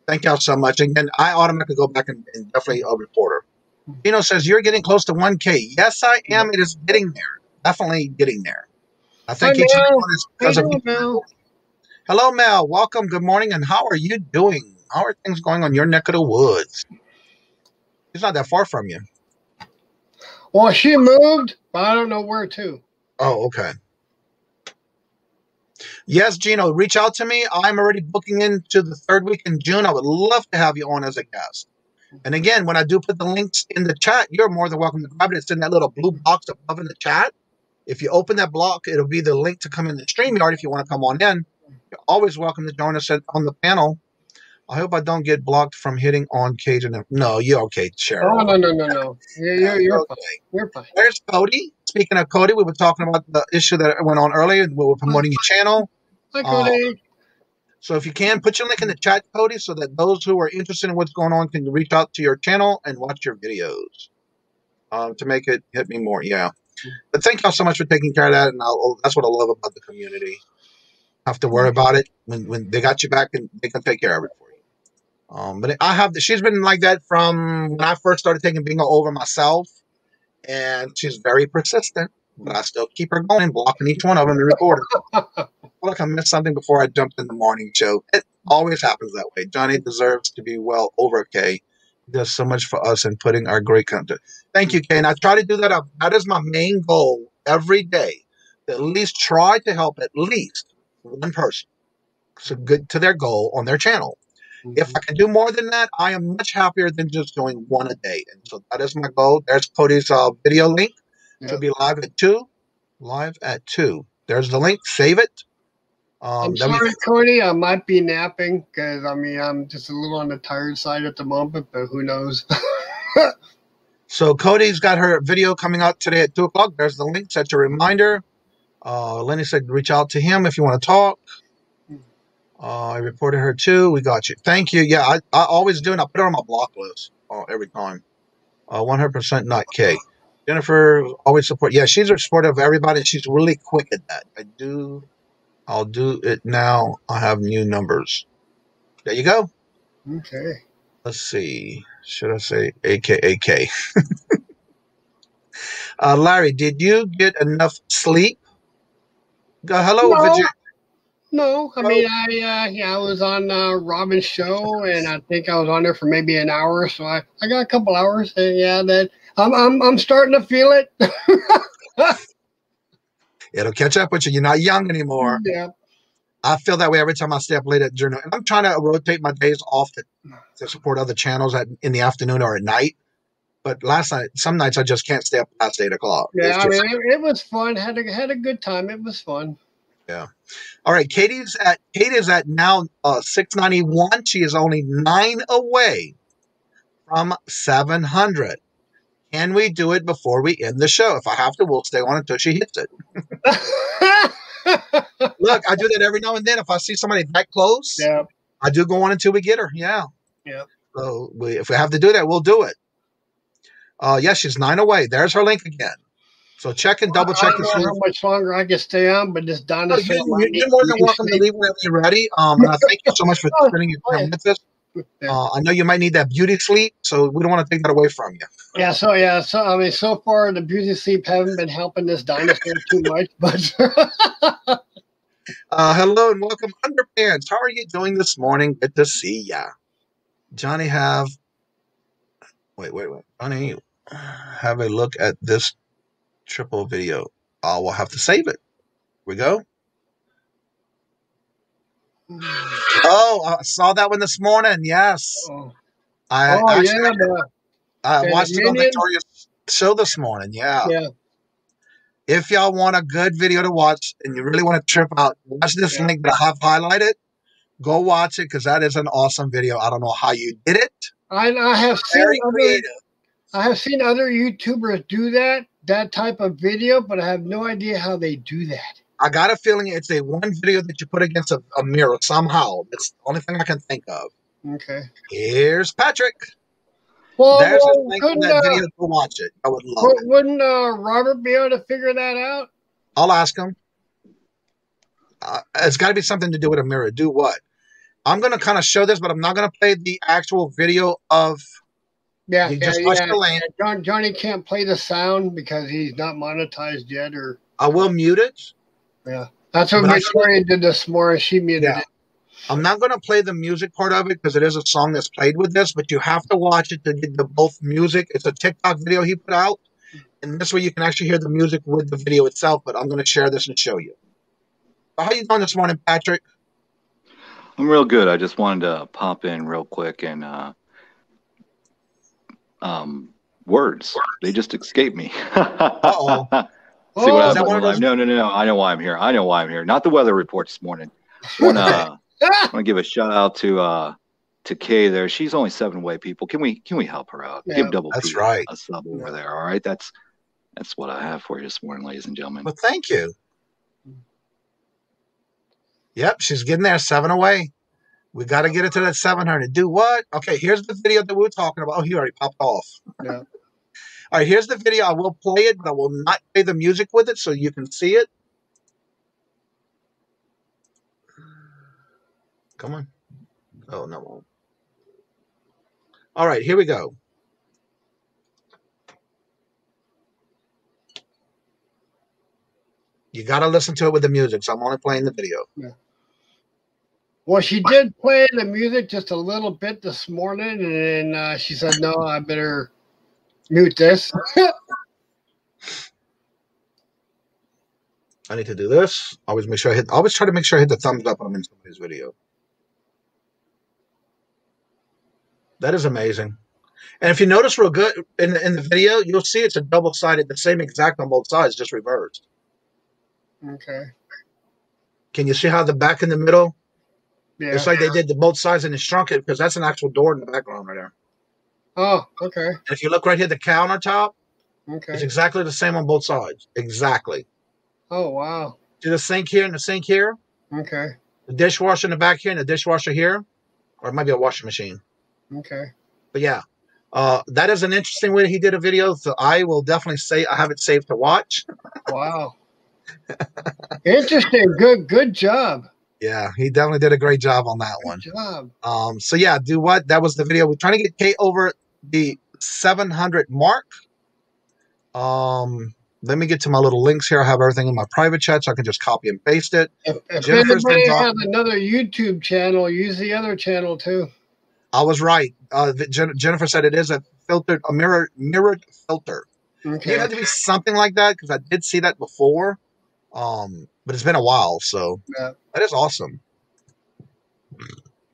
Thank y'all so much. And then I automatically go back and definitely report her. Dino says, you're getting close to 1K. Yes, I am. It is getting there. Definitely getting there. I think each one is because of Mel. Hello, Mel. Welcome. Good morning. And how are you doing? How are things going on your neck of the woods? It's not that far from you. Well, she moved, but I don't know where to. Oh, okay. Yes, Gino, reach out to me. I'm already booking into the 3rd week in June. I would love to have you on as a guest. And again, when I do put the links in the chat, you're more than welcome to grab it. It's in that little blue box above in the chat. If you open that block, it'll be the link to come in the StreamYard if you want to come on in. You're always welcome to join us on the panel. I hope I don't get blocked from hitting on Cajun. No, you're okay, Cheryl. Oh, no. You're fine. You're fine. There's Cody. Speaking of Cody, we were talking about the issue that went on earlier. We were promoting your channel. Hi, Cody. So if you can, put your link in the chat, Cody, so that those who are interested in what's going on can reach out to your channel and watch your videos to make it hit me more. Yeah. But thank y'all so much for taking care of that. And that's what I love about the community. Have to worry about it when they got you back and they can take care of it for you. But she's been like that from when I first started taking bingo over myself, and she's very persistent, but I still keep her going, blocking each one of them and recording. Like I missed something before I jumped in the morning show. It always happens that way. Johnny deserves to be well over K. He does so much for us and putting our great content. Thank you, Kay. And I try to do that. That is my main goal every day. To at least try to help at least one person so good to their goal on their channel. If I can do more than that, I am much happier than just doing one a day. And so that is my goal. There's Cody's video link. Yep. It'll be live at 2. Live at 2. There's the link. Save it. I'm sorry, Cody. I might be napping because, I mean, I'm just a little on the tired side at the moment, but who knows? So Cody's got her video coming out today at 2 o'clock. There's the link. Set your reminder. Lenny said reach out to him if you want to talk. I reported her too. We got you. Thank you. Yeah, I always do, and I put her on my block list every time. 100% not K. Jennifer always support. Yeah, she's a supporter of everybody. She's really quick at that. I'll do it now. I have new numbers. There you go. Okay. Let's see. Should I say AKAK? Larry, did you get enough sleep? Hello, no. Virginia. No, I mean, I was on Robin's show, and I think I was on there for maybe an hour, so I got a couple hours, and yeah, that I'm starting to feel it. It'll catch up with you. You're not young anymore. Yeah. I feel that way every time I stay up late at journal. And I'm trying to rotate my days off to support other channels in the afternoon or at night. But some nights I just can't stay up past 8 o'clock. Yeah, I mean, it was fun. Had a good time. It was fun. Yeah. All right. Kate is at now 691. She is only 9 away from 700. Can we do it before we end the show? If I have to, we'll stay on until she hits it. Look, I do that every now and then. If I see somebody that close, yeah, I do go on until we get her. Yeah. Yeah. So if we have to do that, we'll do it. Yes, she's 9 away. There's her link again. So check and double check. I don't know how much longer I can stay on, but this dinosaur. You're more than welcome to leave whenever you're ready. And I thank you so much for spending your time with us. I know you might need that beauty sleep, so we don't want to take that away from you. Yeah. So I mean, so far the beauty sleep haven't been helping this dinosaur too much, but. Hello and welcome, Underpants. How are you doing this morning? Good to see ya. Johnny, wait. Johnny, have a look at this triple video. We'll have to save it. Here we go. Oh, I saw that one this morning. Yes. I watched it on Victoria's show this morning. Yeah. Yeah. If y'all want a good video to watch and you really want to trip out, watch this link that I have highlighted. Go watch it because that is an awesome video. I don't know how you did it. I have seen other YouTubers do that type of video, but I have no idea how they do that. I got a feeling it's one video that you put against a mirror somehow. That's the only thing I can think of. Okay. Here's Patrick. Well, there's a link in that video to watch it. I would love it. Wouldn't Robert be able to figure that out? I'll ask him. It's got to be something to do with a mirror. Do what? I'm going to kind of show this, but I'm not going to play the actual video of... Johnny can't play the sound because he's not monetized yet. Or I will mute it. Yeah, that's what Victoria did this morning. She muted it. I'm not going to play the music part of it because it is a song that's played with this, but you have to watch it to get both music. It's a TikTok video he put out, and this way you can actually hear the music with the video itself, but I'm going to share this and show you. So how you doing this morning, Patrick? I'm real good. I just wanted to pop in real quick and words. They just escaped me. Uh-oh. See what happens? No. I know why I'm here. Not the weather report this morning. I want to give a shout out to to Kay there. She's only 7 away, people. Can we help her out? Yeah, Give Double that's P right. a sub over there. All right. That's what I have for you this morning, ladies and gentlemen. Well, thank you. Yep, she's getting there, 7 away. We got to get it to that 700. Do what? Okay, here's the video that we were talking about. Oh, he already popped off. Yeah. All right, here's the video. I will play it, but I will not play the music with it so you can see it. Come on. Oh, no. All right, here we go. You got to listen to it with the music, so I'm only playing the video. Yeah. Well, she did play the music just a little bit this morning, and then she said, no, I better mute this. I need to do this. Always try to make sure I hit the thumbs up when I'm in somebody's video. That is amazing. And if you notice real good in the video, you'll see it's a double-sided, the same exact on both sides, just reversed. Okay. Can you see how the back in the middle? Yeah. It's like they did the both sides and they shrunk it because that's an actual door in the background right there. Oh, okay. And if you look right here, the countertop, Okay. it's exactly the same on both sides. Exactly. Oh, wow. See the sink here and the sink here? Okay. The dishwasher in the back here and the dishwasher here? Or it might be a washing machine. Okay. But yeah, that is an interesting way he did a video. So I will definitely say I have it saved to watch. Wow. Interesting. Good job. Yeah, he definitely did a great job on that one. Good job. So yeah, do what? That was the video. We're trying to get Kate over the 700 mark. Let me get to my little links here. I have everything in my private chat, so I can just copy and paste it. If anybody has another YouTube channel, use the other channel too. I was right. Jennifer said it is a mirrored filter. Okay. It had to be something like that because I did see that before. But it's been a while, so yeah. That is awesome.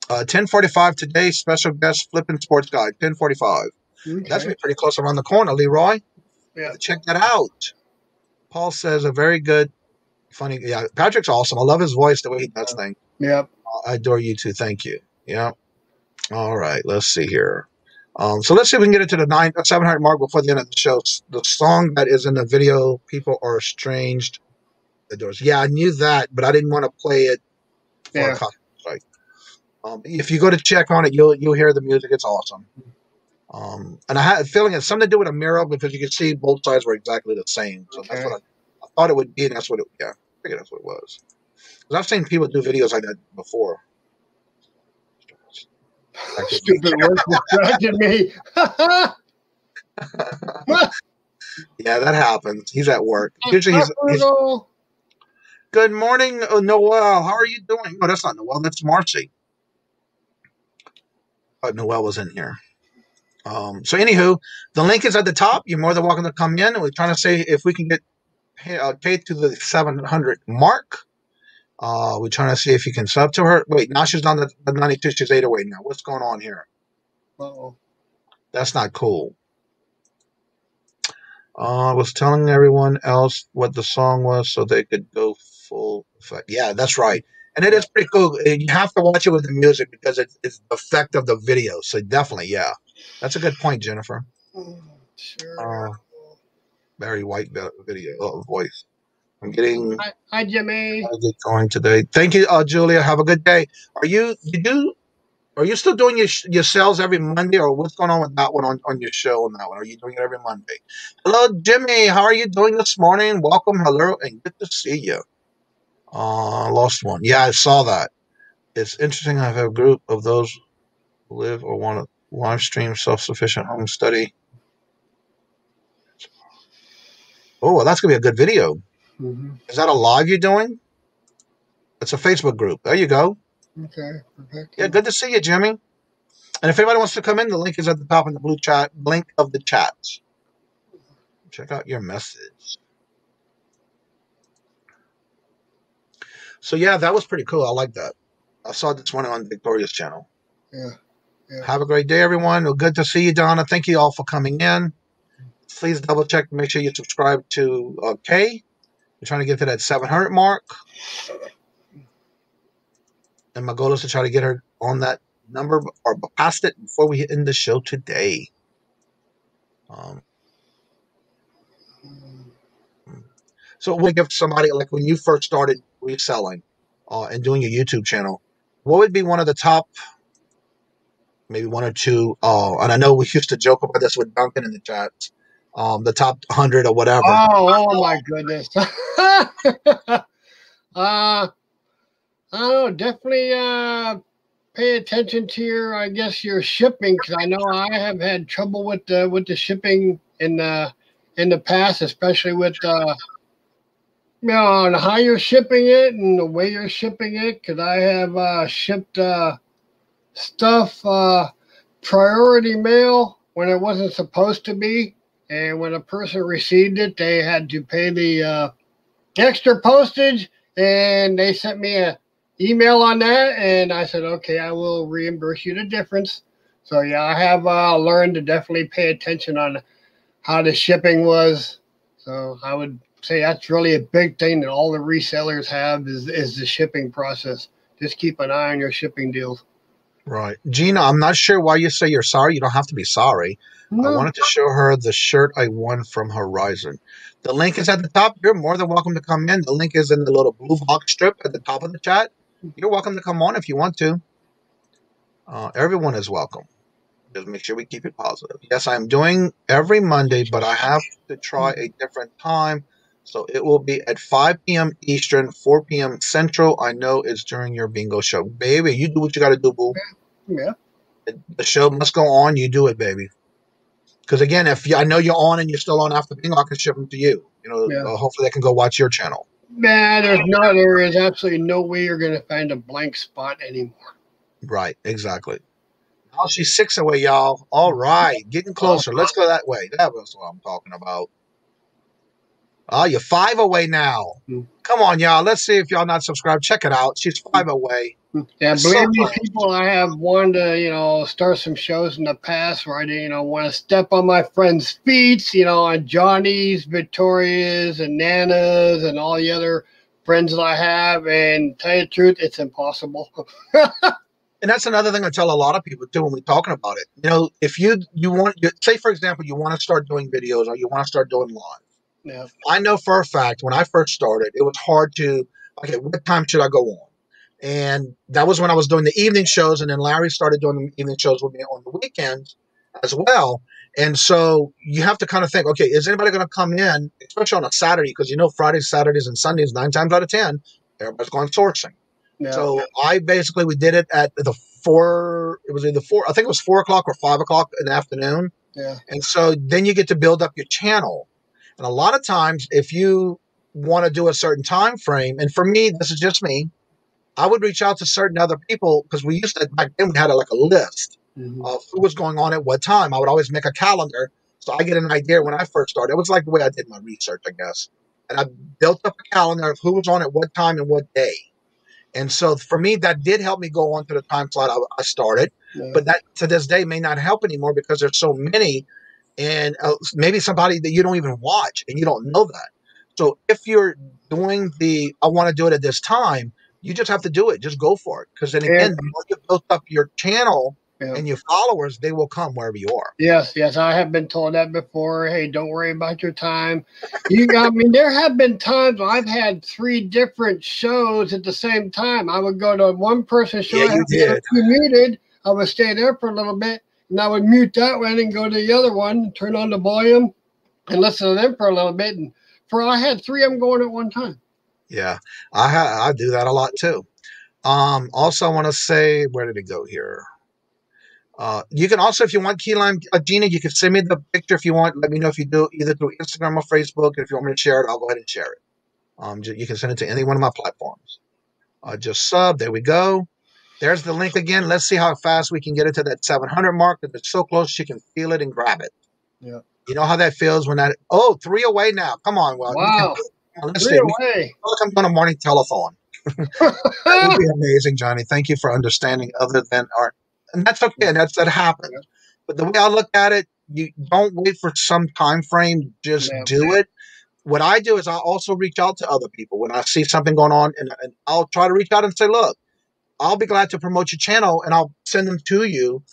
10:45 today, special guest Flippin' Sports Guide, 10:45. Okay. That's pretty close around the corner, Leroy. Yeah. Check that out. Paul says a very good, funny. Yeah, Patrick's awesome. I love his voice, the way he does things. Yep. I adore you too. Thank you. Yeah. All right. Let's see here. So let's see if we can get it to the 700 mark before the end of the show. The song that is in the video, People Are Estranged. Yeah, I knew that, but I didn't want to play it for a copyright. If you go to check on it, you'll hear the music. It's awesome. And I had a feeling it's something to do with a mirror because you can see both sides were exactly the same. So that's what I thought it would be, and that's what it. Yeah, I figured that's what it was. Because I've seen people do videos like that before. Stupid work distracted me. Yeah, that happens. He's at work. Usually he's Good morning, Noel. How are you doing? No, that's not Noel. That's Marcy. But Noel was in here. So anywho, the link is at the top. You're more than welcome to come in. And we're trying to say if we can get Kate to the 700 mark. We're trying to see if you can sub to her. Wait, now she's on the 92. She's 8 away now. What's going on here? Uh-oh. That's not cool. I was telling everyone else what the song was so they could go full effect. Yeah, that's right. And it is pretty cool. You have to watch it with the music because it's the effect of the video. So definitely, yeah. That's a good point, Jennifer. Sure. Very white video voice. I'm getting. Hi, Jimmy. I'll get going today. Thank you, Julia. Have a good day. Are you still doing your sales every Monday, or what's going on with that one on your show on that one? Are you doing it every Monday? Hello, Jimmy. How are you doing this morning? Welcome, hello, and good to see you. Lost one. Yeah, I saw that. It's interesting. I have a group of those who live or want to live stream self-sufficient home study. Oh, well, that's gonna be a good video. Mm-hmm. Is that a live you're doing? It's a Facebook group. There you go. Okay. Perfect. Yeah, good to see you, Jimmy. And if anybody wants to come in, the link is at the top in the blue chat, link of the chats. Check out your message. So, yeah, that was pretty cool. I like that. I saw this one on Victoria's channel. Yeah. Have a great day, everyone. Well, good to see you, Donna. Thank you all for coming in. Please double check to make sure you subscribe to Kay. We're trying to get to that 700 mark. And my goal is to try to get her on that number or past it before we end the show today? So we give somebody, like when you first started reselling and doing your YouTube channel, what would be one of the top, maybe one or two, and I know we used to joke about this with Duncan in the chats, the top 100 or whatever. Oh my goodness. I don't know, definitely pay attention to your, I guess, your shipping, because I know I have had trouble with the shipping in the past, especially with on how you're shipping it and the way you're shipping it, because I have shipped stuff priority mail when it wasn't supposed to be, and when a person received it, they had to pay the extra postage, and they sent me a email on that, and I said, okay, I will reimburse you the difference. So yeah, I have learned to definitely pay attention on how the shipping was. So I would say that's really a big thing that all the resellers have is the shipping process. Just keep an eye on your shipping deals. Right. Gina, I'm not sure why you say you're sorry. You don't have to be sorry. No. I wanted to show her the shirt I won from Horizon. The link is at the top. You're more than welcome to come in. The link is in the little blue box strip at the top of the chat. You're welcome to come on if you want to. Everyone is welcome. Just make sure we keep it positive. Yes, I'm doing every Monday, but I have to try a different time. So it will be at 5 p.m. Eastern, 4 p.m. Central. I know it's during your bingo show. Baby, you do what you got to do, boo. Yeah. The show must go on. You do it, baby. Because, again, if I know you're on and you're still on after bingo, I can ship them to you. Hopefully they can go watch your channel. Nah, there is absolutely no way you're going to find a blank spot anymore. Right, exactly. Now she's 6 away, y'all. All right, getting closer. Let's go that way. That was what I'm talking about. Oh, you're 5 away now. Come on, y'all. Let's see if y'all not subscribed. Check it out. She's 5 away. Yeah, believe me, people, I have wanted to, start some shows in the past where I, want to step on my friends' feet, on Johnny's, Victoria's, and Nana's, and all the other friends that I have. And tell you the truth, it's impossible. And that's another thing I tell a lot of people too when we're talking about it. If you want, say for example, you want to start doing videos or you want to start doing live. Yeah. I know for a fact when I first started, it was hard to, okay, what time should I go on? And that was when I was doing the evening shows, and then Larry started doing the evening shows with me on the weekends as well. And so you have to kind of think, okay, is anybody going to come in, especially on a Saturday? Because Fridays, Saturdays, and Sundays, 9 times out of 10, everybody's going sourcing. Yeah. So we did it at the 4, it was either 4, I think it was 4 o'clock or 5 o'clock in the afternoon. Yeah. And so then you get to build up your channel. And a lot of times, if you want to do a certain time frame, and for me, this is just me, I would reach out to certain other people because we used to, back then we had a list of who was going on at what time. I would always make a calendar so I get an idea when I first started. It was like the way I did my research, I guess. And I built up a calendar of who was on at what time and what day. And so for me, that did help me go on to the time slot I started. Yeah. But that to this day may not help anymore because there's so many. And maybe somebody that you don't even watch and you don't know that. So if you're doing I want to do it at this time, you just have to do it. Just go for it. Because then again, the more you build up your channel and your followers, they will come wherever you are. Yes, I have been told that before. Hey, don't worry about your time. There have been times I've had 3 different shows at the same time. I would go to one person's show. Yeah, you did. Muted. I would stay there for a little bit. And I would mute that one and go to the other one, turn on the volume, and listen to them for a little bit. And I had 3 of them going at one time. Yeah, I do that a lot too. Also, I want to say, where did it go here? You can also, if you want Keyline, Gina, you can send me the picture if you want. Let me know if you do either through Instagram or Facebook. If you want me to share it, I'll go ahead and share it. You can send it to any one of my platforms. Just sub. There we go. There's the link again. Let's see how fast we can get it to that 700 mark. If it's so close, you can feel it and grab it. Yeah. You know how that feels when 3 away now. Come on. Well, wow. Let's 3 away. I'm doing a morning telethon. That would be amazing, Johnny. Thank you for understanding other than our, and that's okay. And that happens. But the way I look at it, you don't wait for some time frame. Just do it. What I do is I also reach out to other people when I see something going on, and I'll try to reach out and say, look, I'll be glad to promote your channel, and I'll send them to you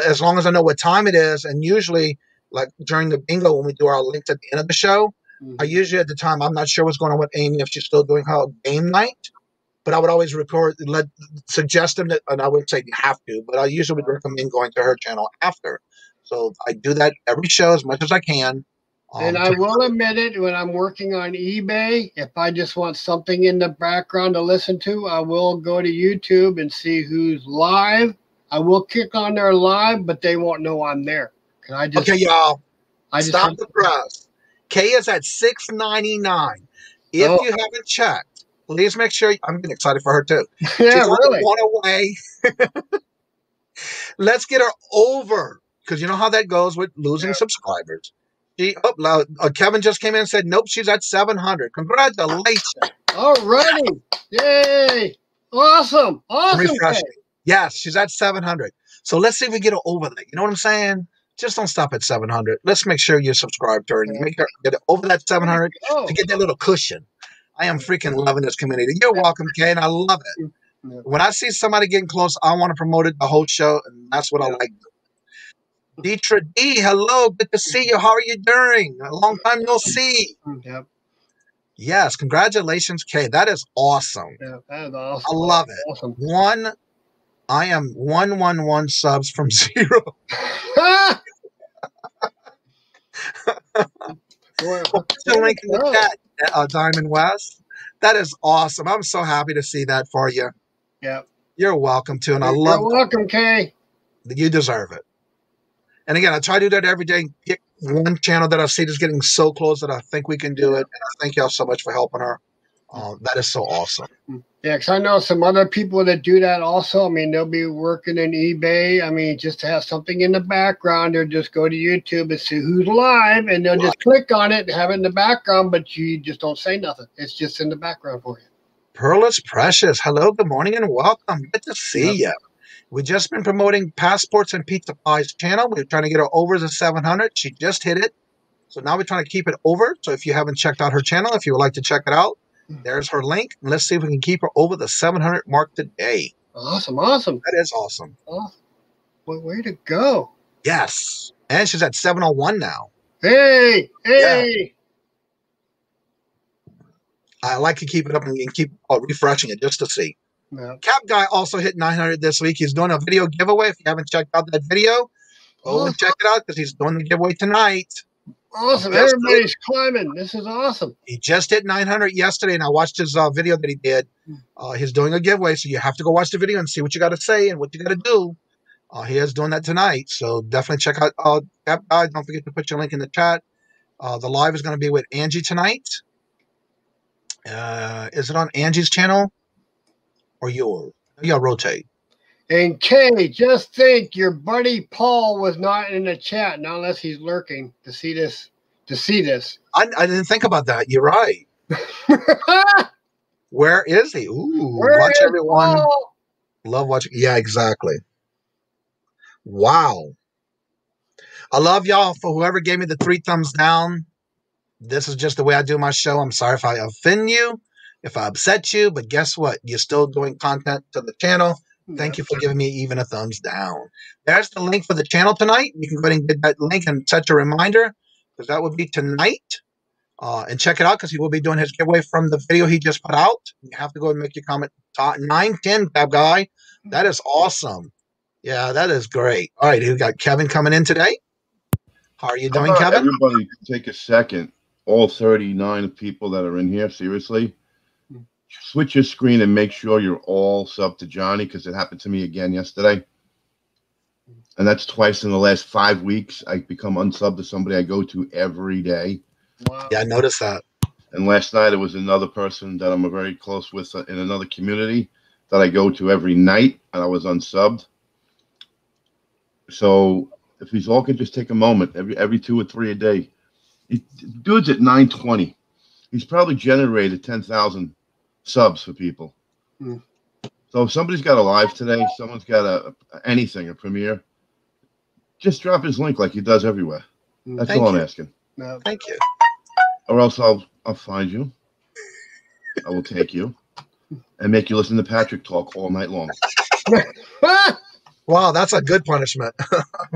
as long as I know what time it is. And usually, like during the bingo, when we do our links at the end of the show, I usually at the time, I'm not sure what's going on with Amy, if she's still doing her game night, but I would always record, suggest them that, and I wouldn't say you have to, but I usually would recommend going to her channel after. So I do that every show as much as I can. And I will admit it, when I'm working on eBay, if I just want something in the background to listen to, I will go to YouTube and see who's live. I will click on their live, but they won't know I'm there. Okay, y'all. Stop the press. K is at $6.99. If you haven't checked, please make sure. I'm getting excited for her too. Yeah, She's really. one away. Let's get her over, because you know how that goes with losing subscribers. Kevin just came in and said, nope, she's at 700. Congratulations. Alrighty. Yay. Awesome. Awesome. Yes, she's at 700. So let's see if we get her over that. You know what I'm saying? Just don't stop at 700. Let's make sure you subscribe to her and make her get over that 700 to get that little cushion. I am freaking loving this community. You're welcome, Kay, and I love it. When I see somebody getting close, I want to promote it the whole show, and that's what I like doing. Deetra D, hello, good to see you. How are you doing? A long time no see. Yep. Yes, congratulations, Kay. That is awesome. Yeah, that is awesome. I love it. Awesome. I am 111 subs from 0. Put the link in the chat, Diamond West. That is awesome. I'm so happy to see that for you. Yeah. You're welcome to, and I love it. You're welcome, Kay. You deserve it. And again, I try to do that every day. Pick one channel that I see that's getting so close that I think we can do it. And I thank y'all so much for helping her. That is so awesome. Yeah, because I know some other people that do that also. I mean, they'll be working in eBay. I mean, just to have something in the background, or just go to YouTube and see who's live, and they'll just click on it and have it in the background, but you just don't say nothing. It's just in the background for you. Pearl is Precious. Hello, good morning, and welcome. Good to see you. We've just been promoting Passports and Pizza Pie's channel. We're trying to get her over the 700. She just hit it. So now we're trying to keep it over. So if you haven't checked out her channel, if you would like to check it out, there's her link. And let's see if we can keep her over the 700 mark today. Awesome, awesome. That is awesome. Awesome. Well, way to go. Yes. And she's at 701 now. Hey, hey. Yeah. I like to keep it up and keep refreshing it just to see. Yeah. Cap Guy also hit 900 this week. He's doing a video giveaway. If you haven't checked out that video, go and check it out, because he's doing the giveaway tonight. Awesome. Everybody's climbing. This is awesome. He just hit 900 yesterday, and I watched his video that he did. He's doing a giveaway, so you have to go watch the video and see what you got to say and what you got to do. He is doing that tonight, so definitely check out Cap Guy. Don't forget to put your link in the chat. The live is going to be with Angie tonight. Is it on Angie's channel or yours? Yeah, rotate. And Kay, just think your buddy Paul was not in the chat, not unless he's lurking to see this. I didn't think about that. You're right. Where is he? Ooh, watch everyone. Paul? Love watching. Yeah, exactly. Wow. I love y'all for whoever gave me the 3 thumbs down. This is just the way I do my show. I'm sorry if I offend you, if I upset you, but guess what? You're still doing content to the channel. Thank you for giving me even a thumbs down. There's the link for the channel tonight. You can go ahead and get that link and set your reminder, because that would be tonight. And check it out, because he will be doing his giveaway from the video he just put out. You have to go and make your comment. 910, Tab Guy. That is awesome. Yeah, that is great. All right, we got Kevin coming in today. How are you doing, Kevin? Everybody take a second. All 39 people that are in here, seriously. Switch your screen and make sure you're all sub to Johnny, because it happened to me again yesterday. And that's twice in the last 5 weeks. I become unsub to somebody I go to every day. Wow. Yeah, I noticed that. And last night it was another person that I'm very close with in another community that I go to every night, and I was unsubbed. So if we all could just take a moment, every 2 or 3 a day. Dude's at 920. He's probably generated 10,000 subs for people. So if somebody's got a live today, someone's got anything, a premiere, just drop his link like he does everywhere. That's all I'm asking. No. Thank you. Or else I'll find you. I will take you. and make you listen to Patrick talk all night long. Wow, that's a good punishment.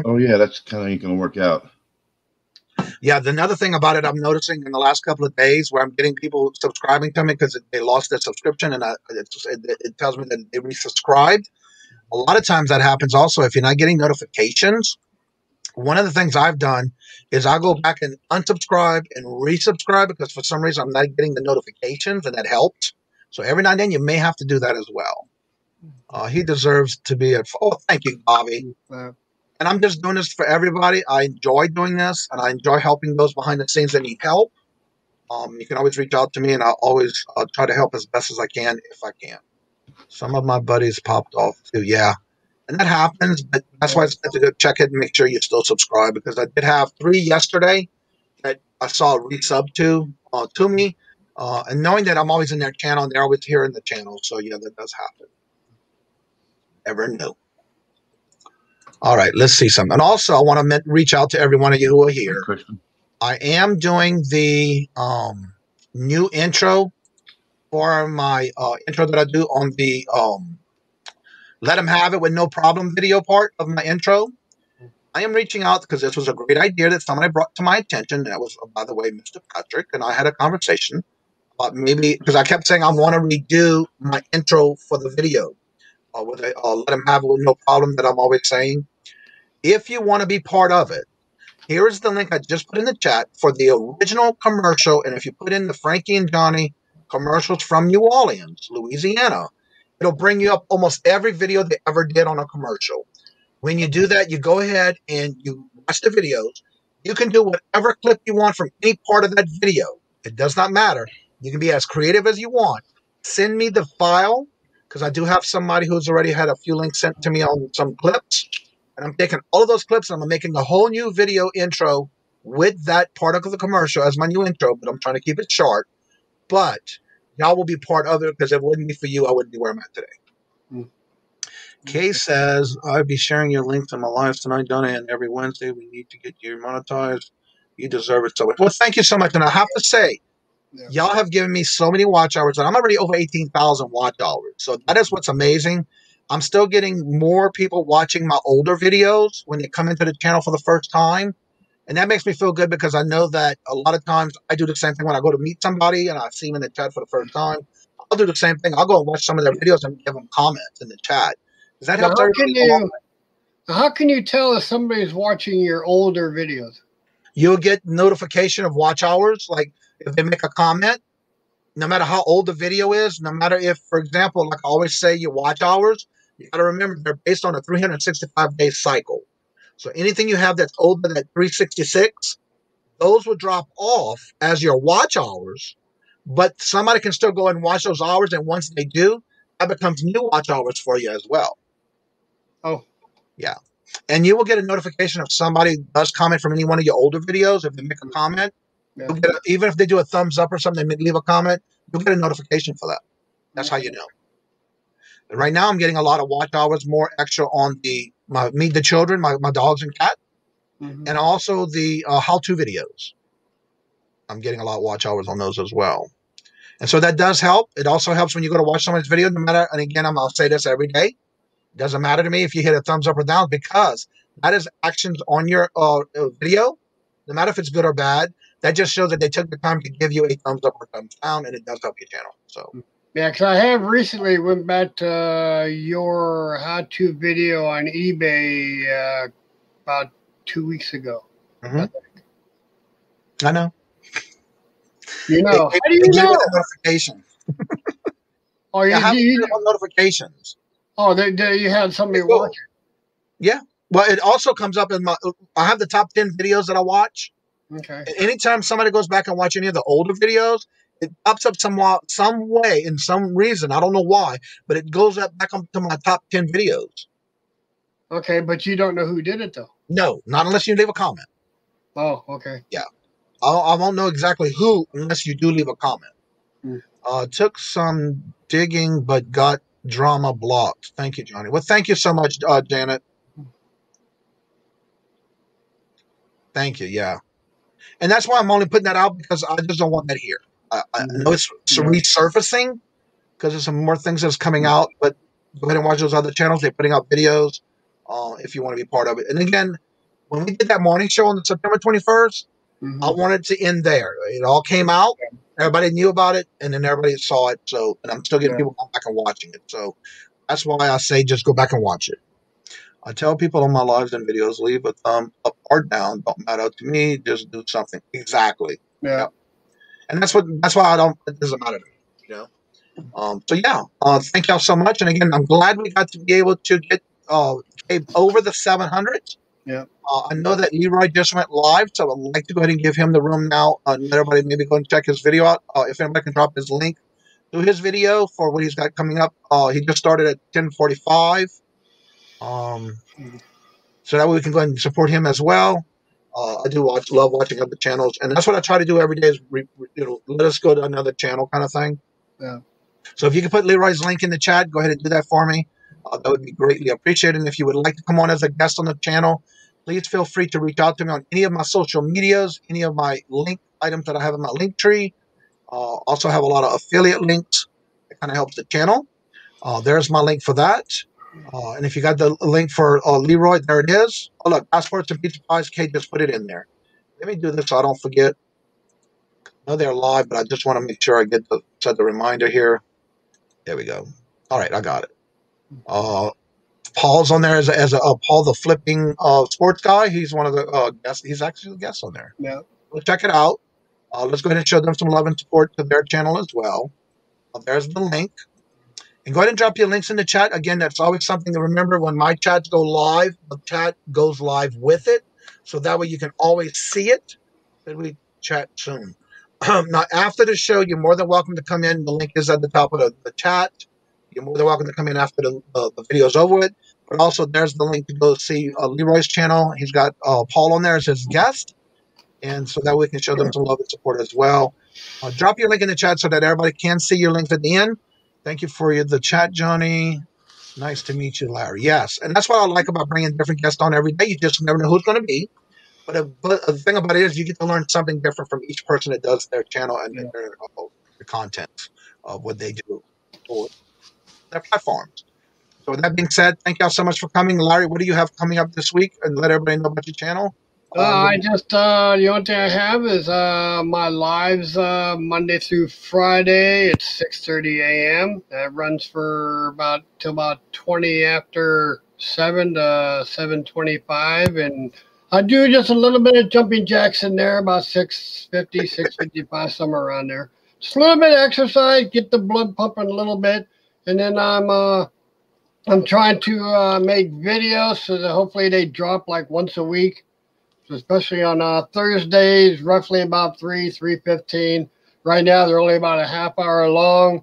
Oh yeah, that's kind of ain't gonna work out. Yeah, the another thing about it, I'm noticing in the last couple of days where I'm getting people subscribing to me because they lost their subscription, and it tells me that they resubscribed. A lot of times that happens also if you're not getting notifications. One of the things I've done is I go back and unsubscribe and resubscribe because for some reason I'm not getting the notifications, and that helps. So every now and then you may have to do that as well. He deserves to be at. Oh, thank you, Bobby. And I'm just doing this for everybody. I enjoy doing this, and I enjoy helping those behind the scenes that need help. You can always reach out to me, and I'll always try to help as best as I can if I can. Some of my buddies popped off too. Yeah. And that happens, but that's why it's good to go check it and make sure you still subscribe, because I did have 3 yesterday that I saw resub to me. And knowing that I'm always in their channel and they're always here in the channel. So, yeah, that does happen. Never knew. All right, let's see something. And also, I want to reach out to every one of you who are here. I am doing the new intro for my intro that I do on the Let Them Have It with No Problem video part of my intro. I am reaching out because this was a great idea that somebody brought to my attention. That was, by the way, Mr. Patrick, and I had a conversation about maybe, because I kept saying I want to redo my intro for the video with a Let Them Have It with No Problem that I'm always saying. If you want to be part of it, here is the link I just put in the chat for the original commercial. And if you put in the Frankie and Johnny commercials from New Orleans, Louisiana, it'll bring you up almost every video they ever did on a commercial. When you do that, you go ahead and you watch the videos. You can do whatever clip you want from any part of that video. It does not matter. You can be as creative as you want. Send me the file, because I do have somebody who's already had a few links sent to me on some clips. And I'm taking all of those clips and I'm making a whole new video intro with that part of the commercial as my new intro, but I'm trying to keep it short. But y'all will be part of it, because if it wouldn't be for you, I wouldn't be where I'm at today. Kay says, I'll be sharing your links in my lives tonight, Johnny, and every Wednesday we need to get you monetized. You deserve it so much. Well, thank you so much. And I have to say, y'all have given me so many watch hours, and I'm already over 18,000 watch hours. So that is what's amazing. I'm still getting more people watching my older videos when they come into the channel for the first time. And that makes me feel good, because I know that a lot of times I do the same thing when I go to meet somebody and I see them in the chat for the first time. I'll do the same thing. I'll go and watch some of their videos and give them comments in the chat. Does that help everybody? How can you tell if somebody's watching your older videos? You'll get notification of watch hours. Like if they make a comment, no matter how old the video is, no matter if, for example, like I always say, your watch hours, you got to remember they're based on a 365-day cycle. So anything you have that's older than 366, those will drop off as your watch hours, but somebody can still go and watch those hours. And once they do, that becomes new watch hours for you as well. Oh, yeah. And you will get a notification if somebody does comment from any one of your older videos. If they make a comment, you'll get even if they do a thumbs up or something, they leave a comment, you'll get a notification for that. That's how you know. And right now, I'm getting a lot of watch hours, more extra on the Meet the Children, my dogs and cat, and also the how-to videos. I'm getting a lot of watch hours on those as well. And so that does help. It also helps when you go to watch someone's video, no matter, and again, I'll say this every day. It doesn't matter to me if you hit a thumbs up or down, because that is actions on your video. No matter if it's good or bad, that just shows that they took the time to give you a thumbs up or thumbs down, and it does help your channel. So yeah, because I have recently went back to your how-to video on eBay about 2 weeks ago. I know. You know, how do you know? Notification. Oh, you have notifications. Oh, you had somebody watching. Yeah. Well, it also comes up in my. I have the top 10 videos that I watch. Okay. And anytime somebody goes back and watch any of the older videos, it pops up some way, in some reason. I don't know why, but it goes back up to my top 10 videos. Okay, but you don't know who did it though. No, not unless you leave a comment. Oh, okay. Yeah. I won't know exactly who unless you do leave a comment. Took some digging, but got drama blocked. Thank you, Johnny. Well, thank you so much, Janet. Thank you. Yeah. And that's why I'm only putting that out, because I just don't want that here. I know it's resurfacing, because there's some more things that's coming out. But go ahead and watch those other channels. They're putting out videos if you want to be part of it. And again, when we did that morning show on September 21st, I wanted to end there. It all came out. Everybody knew about it, and then everybody saw it. So, and I'm still getting people going back and watching it. So that's why I say just go back and watch it. I tell people on my lives and videos, leave a thumb up or down. Don't matter to me. Just do something. Exactly. Yeah. Yep. And that's why it doesn't matter to me, you know? So yeah, thank y'all so much. And again, I'm glad we got to be able to get over the 700. Yeah. I know that Leroy just went live, so I'd like to go ahead and give him the room now. And let everybody maybe go and check his video out. If anybody can drop his link to his video for what he's got coming up. He just started at 10:45. So that way we can go ahead and support him as well. I do love watching other channels, and that's what I try to do every day is let us go to another channel kind of thing. Yeah. So if you can put Leroy's link in the chat, go ahead and do that for me. That would be greatly appreciated. And if you would like to come on as a guest on the channel, please feel free to reach out to me on any of my social medias, any of my link items that I have in my link tree. Also have a lot of affiliate links. It kind of helps the channel. There's my link for that. And if you got the link for Leroy, there it is. Oh, look, passports and pizza pies. Kate just put it in there. Let me do this so I don't forget. I know they're live, but I just want to make sure I set the reminder here. There we go. All right, I got it. Paul's on there as a Paul the flipping sports guy. He's one of the guests. He's actually a guest on there. Yeah. So check it out. Let's go ahead and show them some love and support to their channel as well. There's the link. And go ahead and drop your links in the chat. Again, that's always something to remember. When my chats go live, the chat goes live with it. So that way you can always see it. Then we chat soon. Now, after the show, you're more than welcome to come in. The link is at the top of the chat. You're more than welcome to come in after the video's over with. But also, there's the link to go see Leroy's channel. He's got Paul on there as his guest. And so that way we can show them some love and support as well. Drop your link in the chat so that everybody can see your links at the end. Thank you for the chat, Johnny. Nice to meet you, Larry. Yes, and that's what I like about bringing different guests on every day. You just never know who's going to be. But the thing about it is you get to learn something different from each person that does their channel and their content of what they do for their platforms. So with that being said, thank y'all so much for coming. Larry, what do you have coming up this week? And let everybody know about your channel. I just the only thing I have is my lives Monday through Friday at 6:30 a.m. That runs for till about 20 after 7 to 7:25, and I do just a little bit of jumping jacks in there, about 6:50, 6:55, somewhere around there. Just a little bit of exercise, get the blood pumping a little bit, and then I'm trying to make videos so that hopefully they drop like once a week. Especially on Thursdays, roughly about 3:15. Right now, they're only about a half hour long.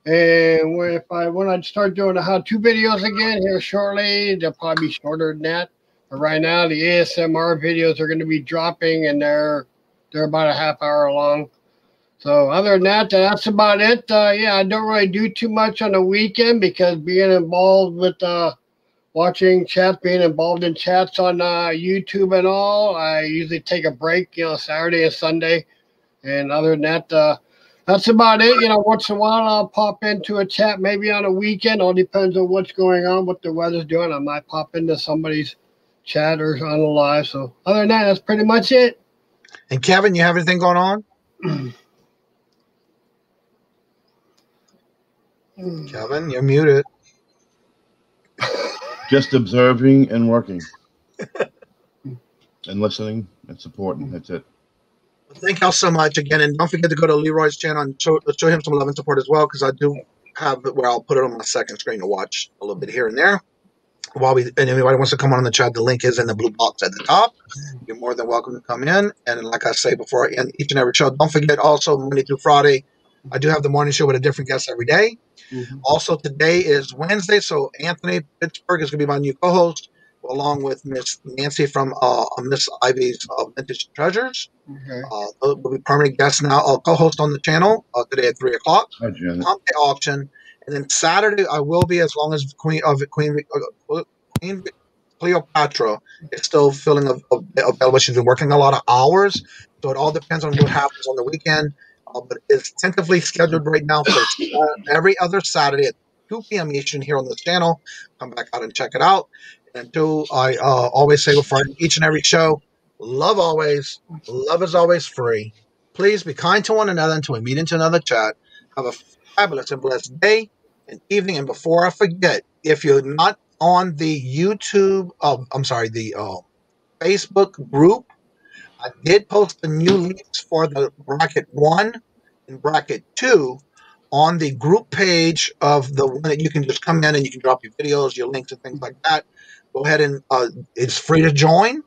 And when I start doing the how-to videos again here shortly, they'll probably be shorter than that. But right now, the ASMR videos are going to be dropping, and they're about a half hour long. So other than that, that's about it. Yeah, I don't really do too much on the weekend because being involved with watching chats, being involved in chats on YouTube and all. I usually take a break, Saturday and Sunday. And other than that, that's about it. Once in a while, I'll pop into a chat, maybe on a weekend. All depends on what's going on, what the weather's doing. I might pop into somebody's chat or on a live. So other than that, that's pretty much it. And Kevin, you have anything going on? Kevin, you're muted. Just observing and working and listening and supporting. That's it. Thank y'all so much again. And don't forget to go to Leroy's channel and show him some love and support as well, because I do have it where I'll put it on my second screen to watch a little bit here and there. And anybody wants to come on the chat, the link is in the blue box at the top. You're more than welcome to come in. And like I say before, I end each and every show, don't forget also Monday through Friday, I do have the morning show with a different guest every day. Also, today is Wednesday, so Anthony Pittsburgh is going to be my new co-host, along with Miss Nancy from Miss Ivy's Vintage Treasures. Okay. Will be permanent guests now. I'll co-host on the channel today at 3 o'clock. Hi, Janet. Pump the auction, and then Saturday I will be, as long as Queen Cleopatra is still feeling available. She's been working a lot of hours, so it all depends on what happens on the weekend. but it's tentatively scheduled right now for every other Saturday at 2 p.m. Eastern here on this channel. Come back out and check it out. And two, I always say before each and every show, love always. Love is always free. Please be kind to one another until we meet into another chat. Have a fabulous and blessed day and evening. And before I forget, if you're not on the YouTube, the Facebook group, I did post the new links for the bracket 1 and bracket 2 on the group page of the one that you can just come in and you can drop your videos, your links, and things like that. Go ahead and it's free to join.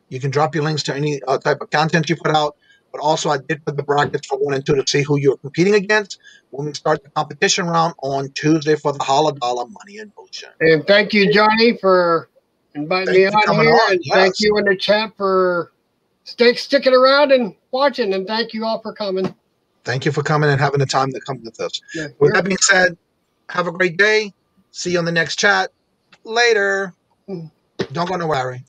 You can drop your links to any type of content you put out. But also, I did put the brackets for 1 and 2 to see who you're competing against when we start the competition round on Tuesday for the $100 Money in Motion. And thank you, Johnny, for inviting me on here. And thank you in the chat for sticking around and watching. And thank you all for coming. Thank you for coming and having the time to come with us. Yeah, with that being said, have a great day. See you on the next chat. Later. Don't go nowhere.